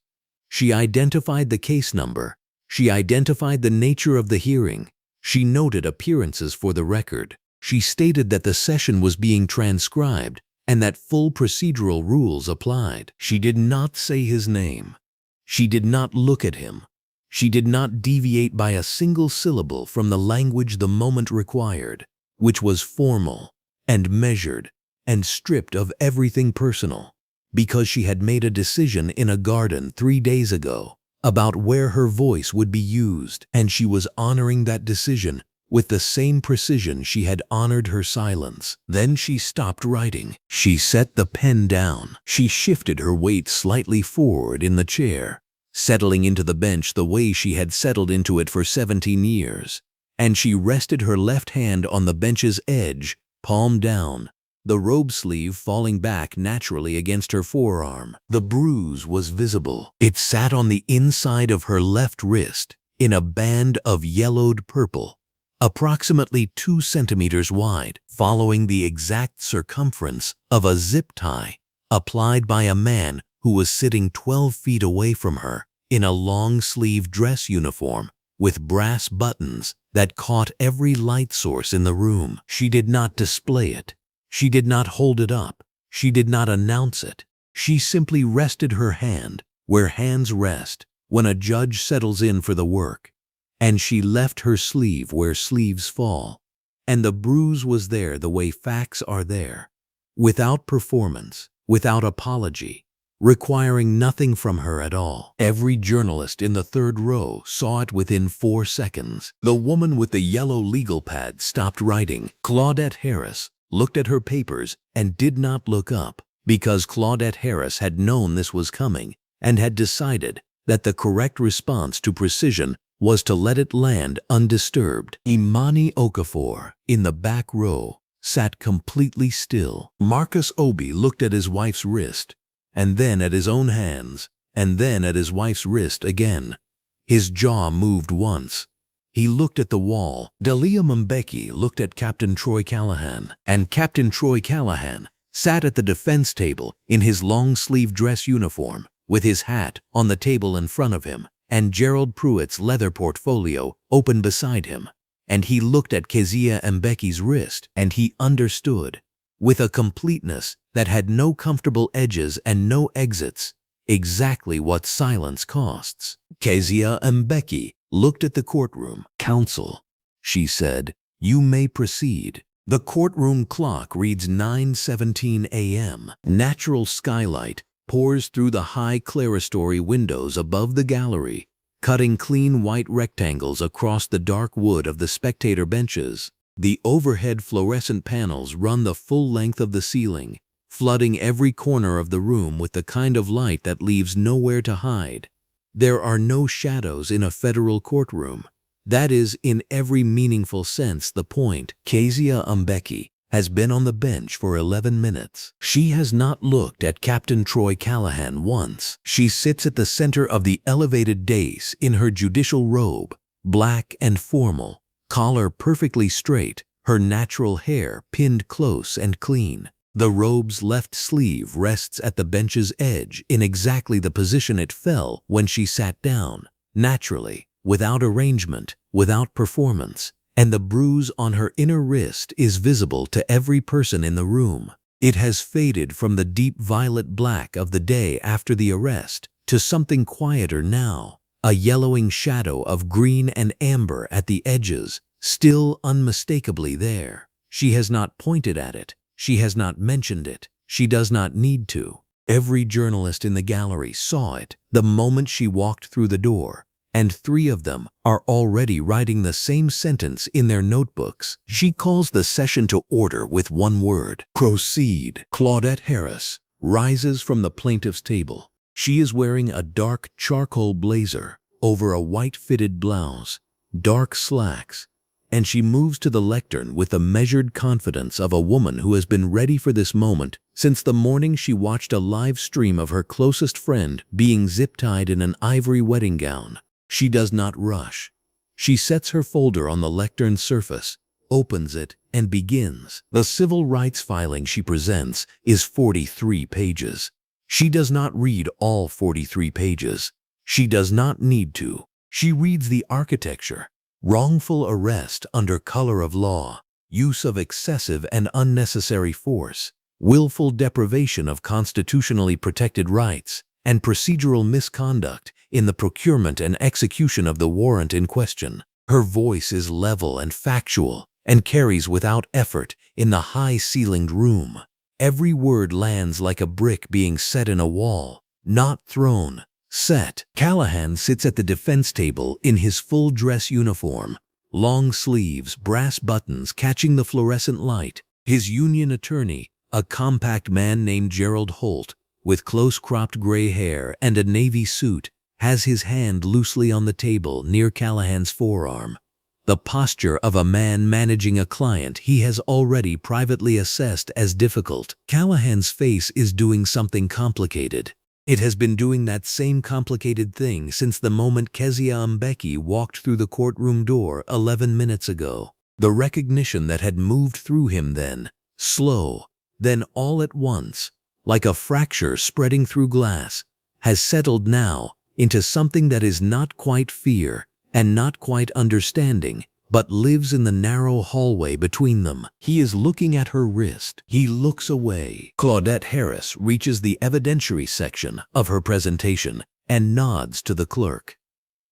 She identified the case number. She identified the nature of the hearing. She noted appearances for the record. She stated that the session was being transcribed and that full procedural rules applied. She did not say his name. She did not look at him. She did not deviate by a single syllable from the language the moment required, which was formal and measured and stripped of everything personal, because she had made a decision in a garden 3 days ago about where her voice would be used, and she was honoring that decision with the same precision she had honored her silence. Then she stopped writing. She set the pen down. She shifted her weight slightly forward in the chair, settling into the bench the way she had settled into it for 17 years, and she rested her left hand on the bench's edge, palm down, the robe sleeve falling back naturally against her forearm. The bruise was visible. It sat on the inside of her left wrist in a band of yellowed purple, approximately 2 centimeters wide, following the exact circumference of a zip tie applied by a man who was sitting 12 feet away from her in a long-sleeve dress uniform with brass buttons that caught every light source in the room. She did not display it. She did not hold it up. She did not announce it. She simply rested her hand where hands rest when a judge settles in for the work. And she left her sleeve where sleeves fall. And the bruise was there the way facts are there. Without performance, without apology, requiring nothing from her at all. Every journalist in the third row saw it within 4 seconds. The woman with the yellow legal pad stopped writing. Claudette Harris looked at her papers and did not look up, because Claudette Harris had known this was coming and had decided that the correct response to precision was to let it land undisturbed. Imani Okafor, in the back row, sat completely still. Marcus Obi looked at his wife's wrist, and then at his own hands, and then at his wife's wrist again. His jaw moved once. He looked at the wall. Kezia Mbeki looked at Captain Troy Callahan, and Captain Troy Callahan sat at the defense table in his long-sleeve dress uniform, with his hat on the table in front of him, and Gerald Pruitt's leather portfolio open beside him. And he looked at Kezia Mbeki's wrist, and he understood, with a completeness that had no comfortable edges and no exits, exactly what silence costs. Kezia Mbeki looked at the courtroom. "Counsel," she said, "you may proceed." The courtroom clock reads 9:17 a.m. Natural skylight pours through the high clerestory windows above the gallery, cutting clean white rectangles across the dark wood of the spectator benches. The overhead fluorescent panels run the full length of the ceiling, flooding every corner of the room with the kind of light that leaves nowhere to hide. There are no shadows in a federal courtroom. That is, in every meaningful sense, the point. Kezia Mbeki has been on the bench for 11 minutes. She has not looked at Captain Troy Callahan once. She sits at the center of the elevated dais in her judicial robe, black and formal, collar perfectly straight, her natural hair pinned close and clean. The robe's left sleeve rests at the bench's edge in exactly the position it fell when she sat down, naturally, without arrangement, without performance, and the bruise on her inner wrist is visible to every person in the room. It has faded from the deep violet black of the day after the arrest to something quieter now, a yellowing shadow of green and amber at the edges, still unmistakably there. She has not pointed at it. She has not mentioned it. She does not need to. Every journalist in the gallery saw it the moment she walked through the door, and 3 of them are already writing the same sentence in their notebooks. She calls the session to order with one word: proceed. Claudette Harris rises from the plaintiff's table. She is wearing a dark charcoal blazer over a white fitted blouse, dark slacks, and she moves to the lectern with the measured confidence of a woman who has been ready for this moment since the morning she watched a live stream of her closest friend being zip-tied in an ivory wedding gown. She does not rush. She sets her folder on the lectern surface, opens it, and begins. The civil rights filing she presents is 43 pages. She does not read all 43 pages. She does not need to. She reads the architecture: wrongful arrest under color of law, use of excessive and unnecessary force, willful deprivation of constitutionally protected rights, and procedural misconduct in the procurement and execution of the warrant in question. Her voice is level and factual and carries without effort in the high-ceilinged room. Every word lands like a brick being set in a wall, not thrown. Set. Callahan sits at the defense table in his full dress uniform, long sleeves, brass buttons catching the fluorescent light. His union attorney, a compact man named Gerald Holt, with close-cropped gray hair and a navy suit, has his hand loosely on the table near Callahan's forearm. The posture of a man managing a client he has already privately assessed as difficult. Callahan's face is doing something complicated. It has been doing that same complicated thing since the moment Kezia Mbeki walked through the courtroom door 11 minutes ago. The recognition that had moved through him then, slow, then all at once, like a fracture spreading through glass, has settled now into something that is not quite fear and not quite understanding, but lives in the narrow hallway between them. He is looking at her wrist. He looks away. Claudette Harris reaches the evidentiary section of her presentation and nods to the clerk.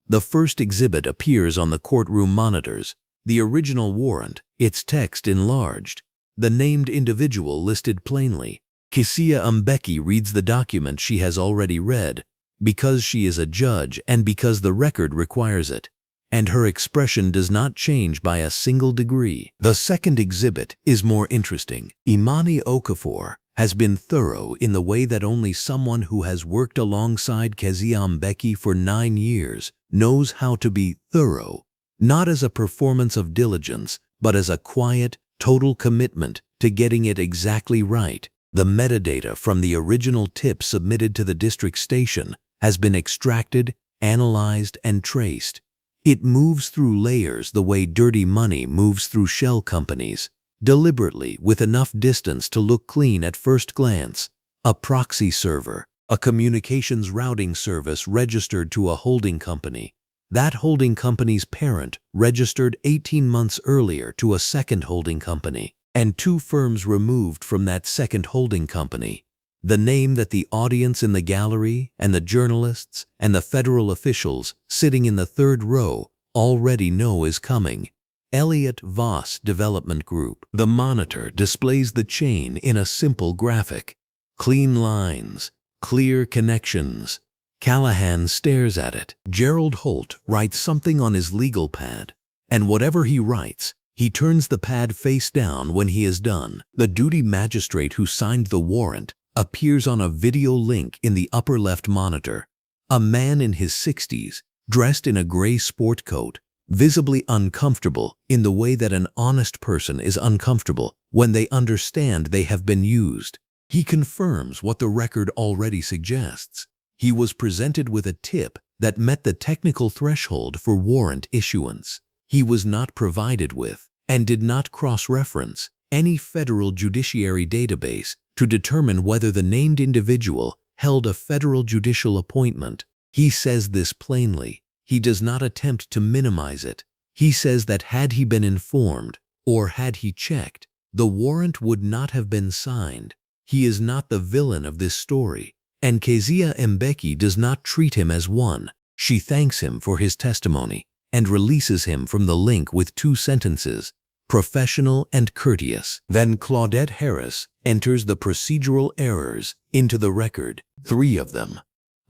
The first exhibit appears on the courtroom monitors. The original warrant, its text enlarged. The named individual listed plainly. Kezia Mbeki reads the document she has already read, because she is a judge and because the record requires it, and her expression does not change by a single degree. The second exhibit is more interesting. Imani Okafor has been thorough in the way that only someone who has worked alongside Kezia Mbeki for 9 years knows how to be thorough, not as a performance of diligence, but as a quiet, total commitment to getting it exactly right. The metadata from the original tip submitted to the district station has been extracted, analyzed, and traced. It moves through layers the way dirty money moves through shell companies, deliberately with enough distance to look clean at first glance. A proxy server, a communications routing service registered to a holding company. That holding company's parent registered 18 months earlier to a second holding company, and 2 firms removed from that second holding company. The name that the audience in the gallery and the journalists and the federal officials sitting in the 3rd row already know is coming. Elliot Voss Development Group. The monitor displays the chain in a simple graphic. Clean lines, clear connections. Callahan stares at it. Gerald Holt writes something on his legal pad, and whatever he writes, he turns the pad face down when he is done. The duty magistrate who signed the warrant appears on a video link in the upper left monitor. A man in his 60s, dressed in a gray sport coat, visibly uncomfortable in the way that an honest person is uncomfortable when they understand they have been used. He confirms what the record already suggests. He was presented with a tip that met the technical threshold for warrant issuance. He was not provided with, and did not cross-reference, any federal judiciary database to determine whether the named individual held a federal judicial appointment. He says this plainly. He does not attempt to minimize it. He says that had he been informed, or had he checked, the warrant would not have been signed. He is not the villain of this story, and Kezia Mbeki does not treat him as one. She thanks him for his testimony and releases him from the link with 2 sentences, professional and courteous. Then Claudette Harris enters the procedural errors into the record, 3 of them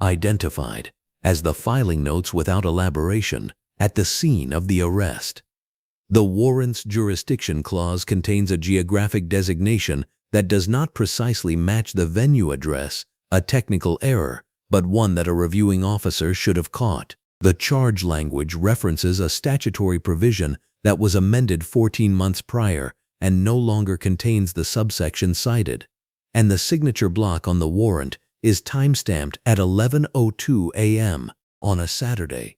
identified as the filing notes without elaboration at the scene of the arrest. The warrant's jurisdiction clause contains a geographic designation that does not precisely match the venue address, a technical error, but one that a reviewing officer should have caught. The charge language references a statutory provision that was amended 14 months prior and no longer contains the subsection cited, and the signature block on the warrant is timestamped at 11:02 a.m. on a Saturday,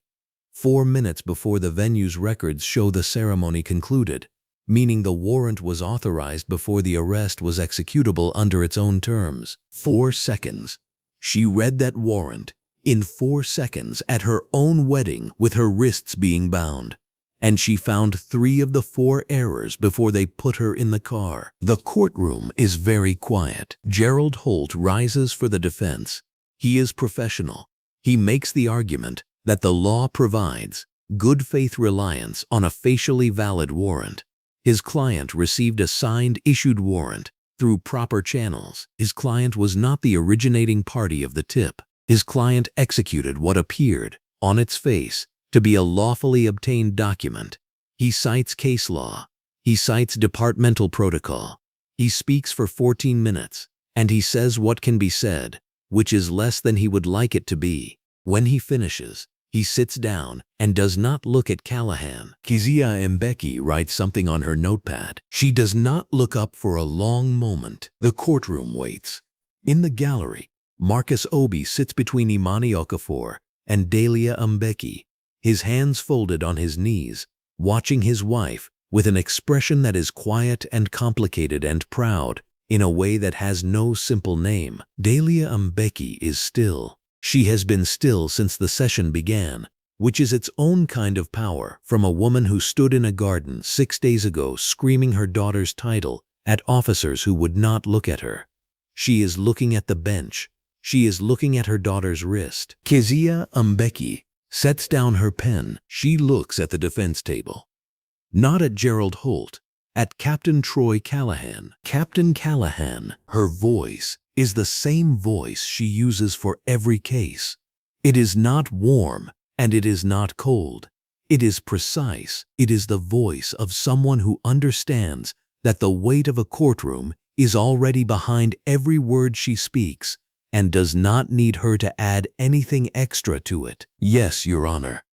4 minutes before the venue's records show the ceremony concluded, meaning the warrant was authorized before the arrest was executable under its own terms. 4 seconds. She read that warrant in 4 seconds at her own wedding with her wrists being bound, and she found 3 of the 4 errors before they put her in the car. The courtroom is very quiet. Gerald Holt rises for the defense. He is professional. He makes the argument that the law provides good faith reliance on a facially valid warrant. His client received a signed issued warrant through proper channels. His client was not the originating party of the tip. His client executed what appeared, on its face, to be a lawfully obtained document. He cites case law. He cites departmental protocol. He speaks for 14 minutes, and he says what can be said, which is less than he would like it to be. When he finishes, he sits down and does not look at Callahan. Kezia Mbeki writes something on her notepad. She does not look up for a long moment. The courtroom waits. In the gallery, Marcus Obi sits between Imani Okafor and Delia Mbeki, his hands folded on his knees, watching his wife with an expression that is quiet and complicated and proud in a way that has no simple name. Delia Mbeki is still. She has been still since the session began, which is its own kind of power, from a woman who stood in a garden 6 days ago screaming her daughter's title at officers who would not look at her. She is looking at the bench. She is looking at her daughter's wrist. Kezia Mbeki sets down her pen. She looks at the defense table. Not at Gerald Holt, at Captain Troy Callahan. Captain Callahan, her voice, is the same voice she uses for every case. It is not warm and it is not cold. It is precise. It is the voice of someone who understands that the weight of a courtroom is already behind every word she speaks and does not need her to add anything extra to it. Yes, Your Honor.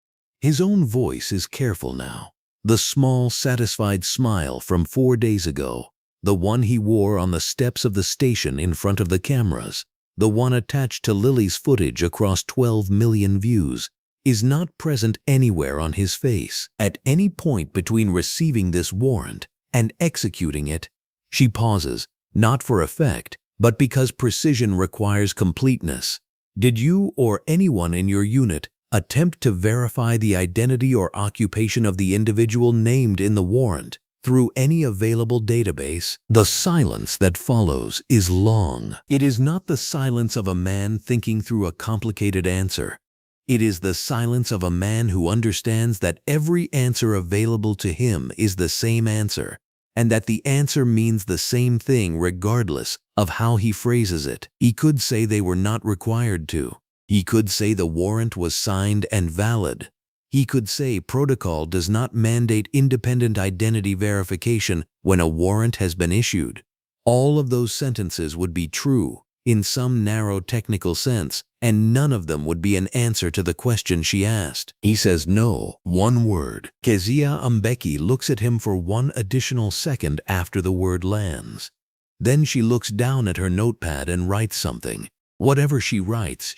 His own voice is careful now. The small, satisfied smile from 4 days ago, the one he wore on the steps of the station in front of the cameras, the one attached to Lily's footage across 12 million views, is not present anywhere on his face. At any point between receiving this warrant and executing it, she pauses, not for effect, but because precision requires completeness. Did you or anyone in your unit attempt to verify the identity or occupation of the individual named in the warrant through any available database? The silence that follows is long. It is not the silence of a man thinking through a complicated answer. It is the silence of a man who understands that every answer available to him is the same answer, and that the answer means the same thing regardless of how he phrases it. He could say they were not required to. He could say the warrant was signed and valid. He could say protocol does not mandate independent identity verification when a warrant has been issued. All of those sentences would be true in some narrow technical sense, and none of them would be an answer to the question she asked. He says no, one word. Kezia Mbeki looks at him for one additional second after the word lands. Then she looks down at her notepad and writes something. Whatever she writes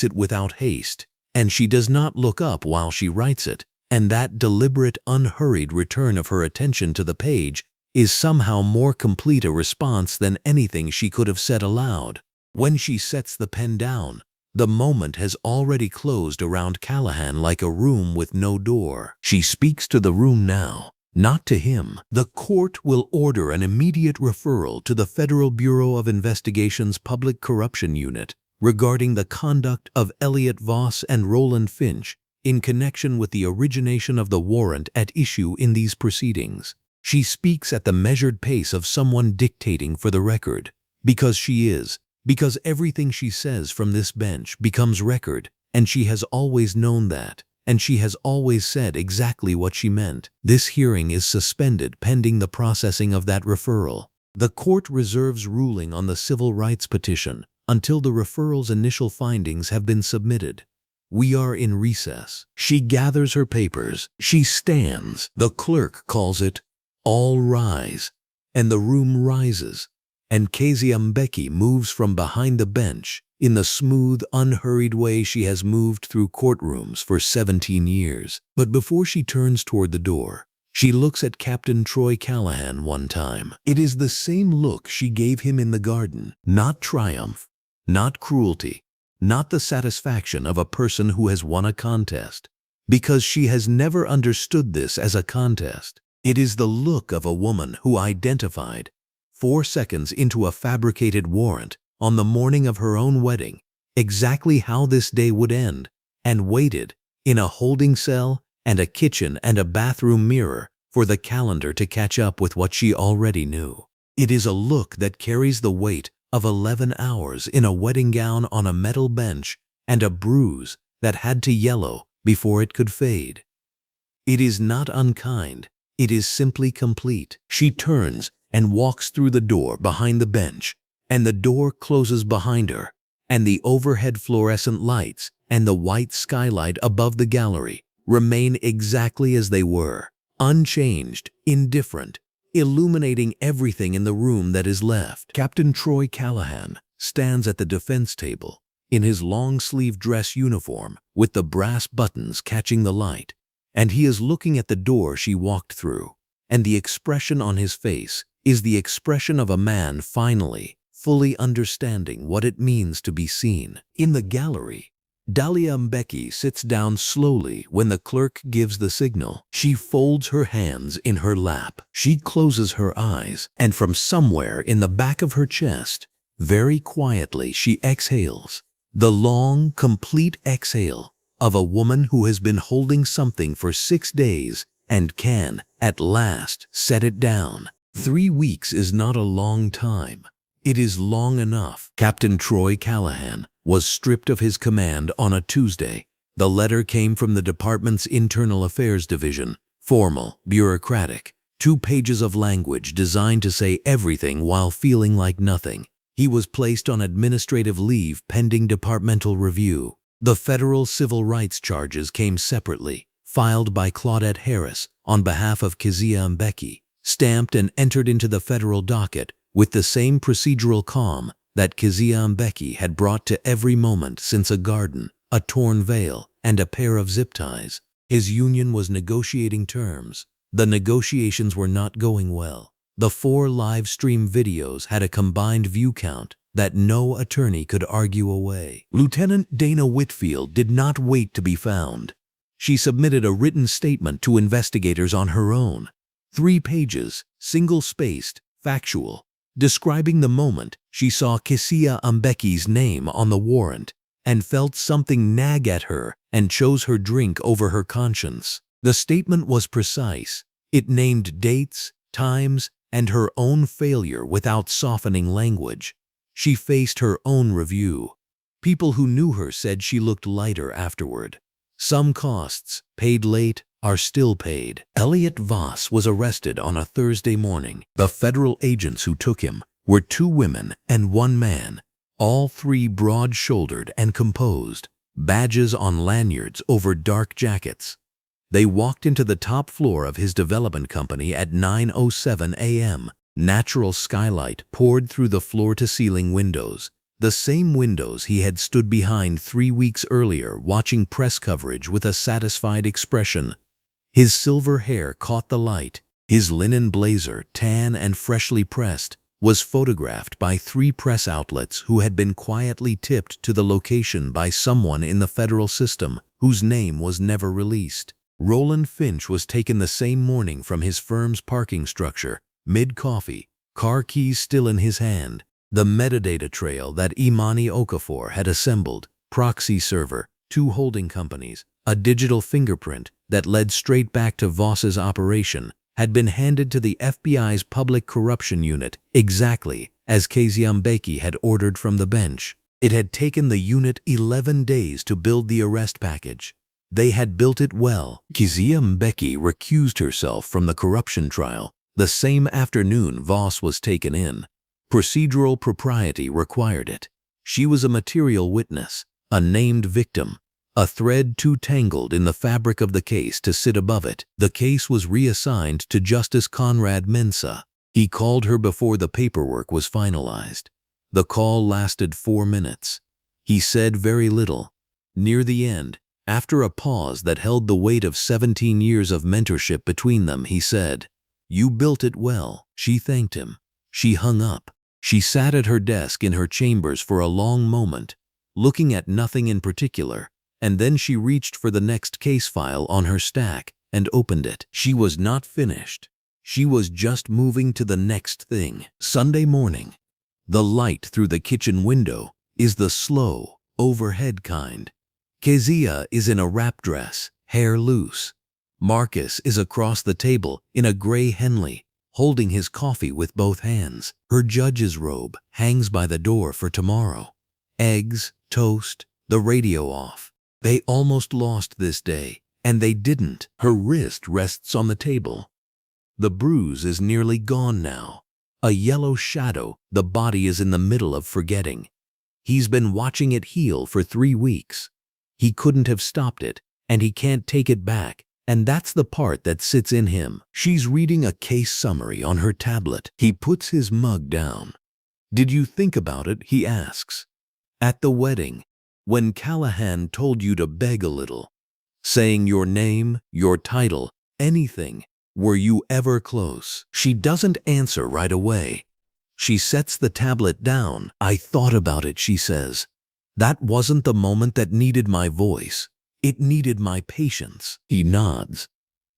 it without haste, and she does not look up while she writes it, and that deliberate, unhurried return of her attention to the page is somehow more complete a response than anything she could have said aloud. When she sets the pen down, the moment has already closed around Callahan like a room with no door. She speaks to the room now, not to him. The court will order an immediate referral to the Federal Bureau of Investigation's Public Corruption Unit regarding the conduct of Elliot Voss and Roland Finch in connection with the origination of the warrant at issue in these proceedings. She speaks at the measured pace of someone dictating for the record, because everything she says from this bench becomes record, and she has always known that, and she has always said exactly what she meant. This hearing is suspended pending the processing of that referral. The court reserves ruling on the civil rights petition until the referral's initial findings have been submitted. We are in recess. She gathers her papers. She stands. The clerk calls it, "All rise," and the room rises, and Kezia Mbeki moves from behind the bench in the smooth, unhurried way she has moved through courtrooms for 17 years. But before she turns toward the door, she looks at Captain Troy Callahan one time. It is the same look she gave him in the garden. Not triumph, not cruelty, not the satisfaction of a person who has won a contest, because she has never understood this as a contest. It is the look of a woman who identified, 4 seconds into a fabricated warrant on the morning of her own wedding, exactly how this day would end, and waited in a holding cell and a kitchen and a bathroom mirror for the calendar to catch up with what she already knew. It is a look that carries the weight of 11 hours in a wedding gown on a metal bench and a bruise that had to yellow before it could fade. It is not unkind. It is simply complete. She turns and walks through the door behind the bench, and the door closes behind her, and the overhead fluorescent lights and the white skylight above the gallery remain exactly as they were, unchanged, indifferent, illuminating everything in the room that is left. Captain Troy Callahan stands at the defense table in his long-sleeved dress uniform with the brass buttons catching the light, and he is looking at the door she walked through, and the expression on his face is the expression of a man finally, fully understanding what it means to be seen. In the gallery, Kezia Mbeki sits down slowly when the clerk gives the signal. She folds her hands in her lap. She closes her eyes, and from somewhere in the back of her chest, very quietly she exhales. The long, complete exhale of a woman who has been holding something for 6 days and can, at last, set it down. 3 weeks is not a long time. It is long enough. Captain Troy Callahan was stripped of his command on a Tuesday. The letter came from the department's Internal Affairs Division, formal, bureaucratic, 2 pages of language designed to say everything while feeling like nothing. He was placed on administrative leave pending departmental review. The federal civil rights charges came separately, filed by Claudette Harris on behalf of Kezia Mbeki, stamped and entered into the federal docket with the same procedural calm that Kezia Mbeki had brought to every moment since a garden, a torn veil, and a pair of zip ties. His union was negotiating terms. The negotiations were not going well. The 4 live stream videos had a combined view count that no attorney could argue away. Lieutenant Dana Whitfield did not wait to be found. She submitted a written statement to investigators on her own. 3 pages, single-spaced, factual, describing the moment she saw Kezia Mbeki's name on the warrant and felt something nag at her and chose her drink over her conscience. The statement was precise. It named dates, times, and her own failure without softening language. She faced her own review. People who knew her said she looked lighter afterward. Some costs, paid late, are still paid. Elliot Voss was arrested on a Thursday morning. The federal agents who took him were 2 women and 1 man, all 3 broad-shouldered and composed, badges on lanyards over dark jackets. They walked into the top floor of his development company at 9:07 a.m. Natural skylight poured through the floor-to-ceiling windows, the same windows he had stood behind 3 weeks earlier watching press coverage with a satisfied expression. His silver hair caught the light. His linen blazer, tan and freshly pressed, was photographed by 3 press outlets who had been quietly tipped to the location by someone in the federal system whose name was never released. Roland Finch was taken the same morning from his firm's parking structure, mid-coffee, car keys still in his hand. The metadata trail that Imani Okafor had assembled, proxy server, 2 holding companies, a digital fingerprint that led straight back to Voss's operation, had been handed to the FBI's Public Corruption Unit exactly as Kezia Mbeki had ordered from the bench. It had taken the unit 11 days to build the arrest package. They had built it well. Kezia Mbeki recused herself from the corruption trial the same afternoon Voss was taken in. Procedural propriety required it. She was a material witness, a named victim, a thread too tangled in the fabric of the case to sit above it. The case was reassigned to Justice Conrad Mensah. He called her before the paperwork was finalized. The call lasted 4 minutes. He said very little. Near the end, after a pause that held the weight of 17 years of mentorship between them, he said, "You built it well." She thanked him. She hung up. She sat at her desk in her chambers for a long moment, looking at nothing in particular, and then she reached for the next case file on her stack and opened it. She was not finished. She was just moving to the next thing. Sunday morning. The light through the kitchen window is the slow, overhead kind. Kezia is in a wrap dress, hair loose. Marcus is across the table in a gray Henley, holding his coffee with both hands. Her judge's robe hangs by the door for tomorrow. Eggs, toast, the radio off. They almost lost this day, and they didn't. Her wrist rests on the table. The bruise is nearly gone now. A yellow shadow, the body is in the middle of forgetting. He's been watching it heal for 3 weeks. He couldn't have stopped it, and he can't take it back, and that's the part that sits in him. She's reading a case summary on her tablet. He puts his mug down. "Did you think about it?" he asks. "At the wedding, when Callahan told you to beg a little, saying your name, your title, anything, were you ever close?" She doesn't answer right away. She sets the tablet down. "I thought about it," she says. That wasn't the moment that needed my voice. It needed my patience. He nods,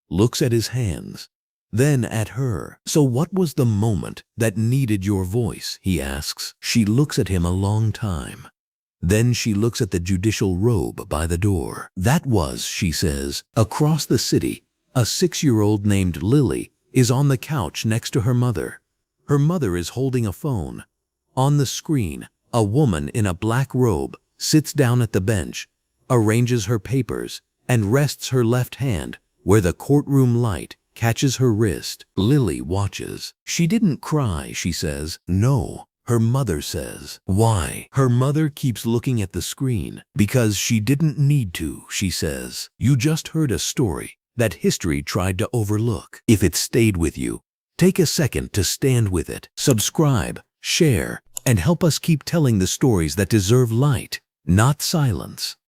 looks at his hands, then at her. So what was the moment that needed your voice? He asks. She looks at him a long time. Then she looks at the judicial robe by the door. That was, she says, across the city, a 6-year-old named Lily is on the couch next to her mother. Her mother is holding a phone. On the screen, a woman in a black robe sits down at the bench, arranges her papers, and rests her left hand where the courtroom light catches her wrist. Lily watches. She didn't cry, she says. No, her mother says. Why? Her mother keeps looking at the screen. Because she didn't need to, she says. You just heard a story that history tried to overlook. If it stayed with you, take a second to stand with it. Subscribe, share, and help us keep telling the stories that deserve light, not silence.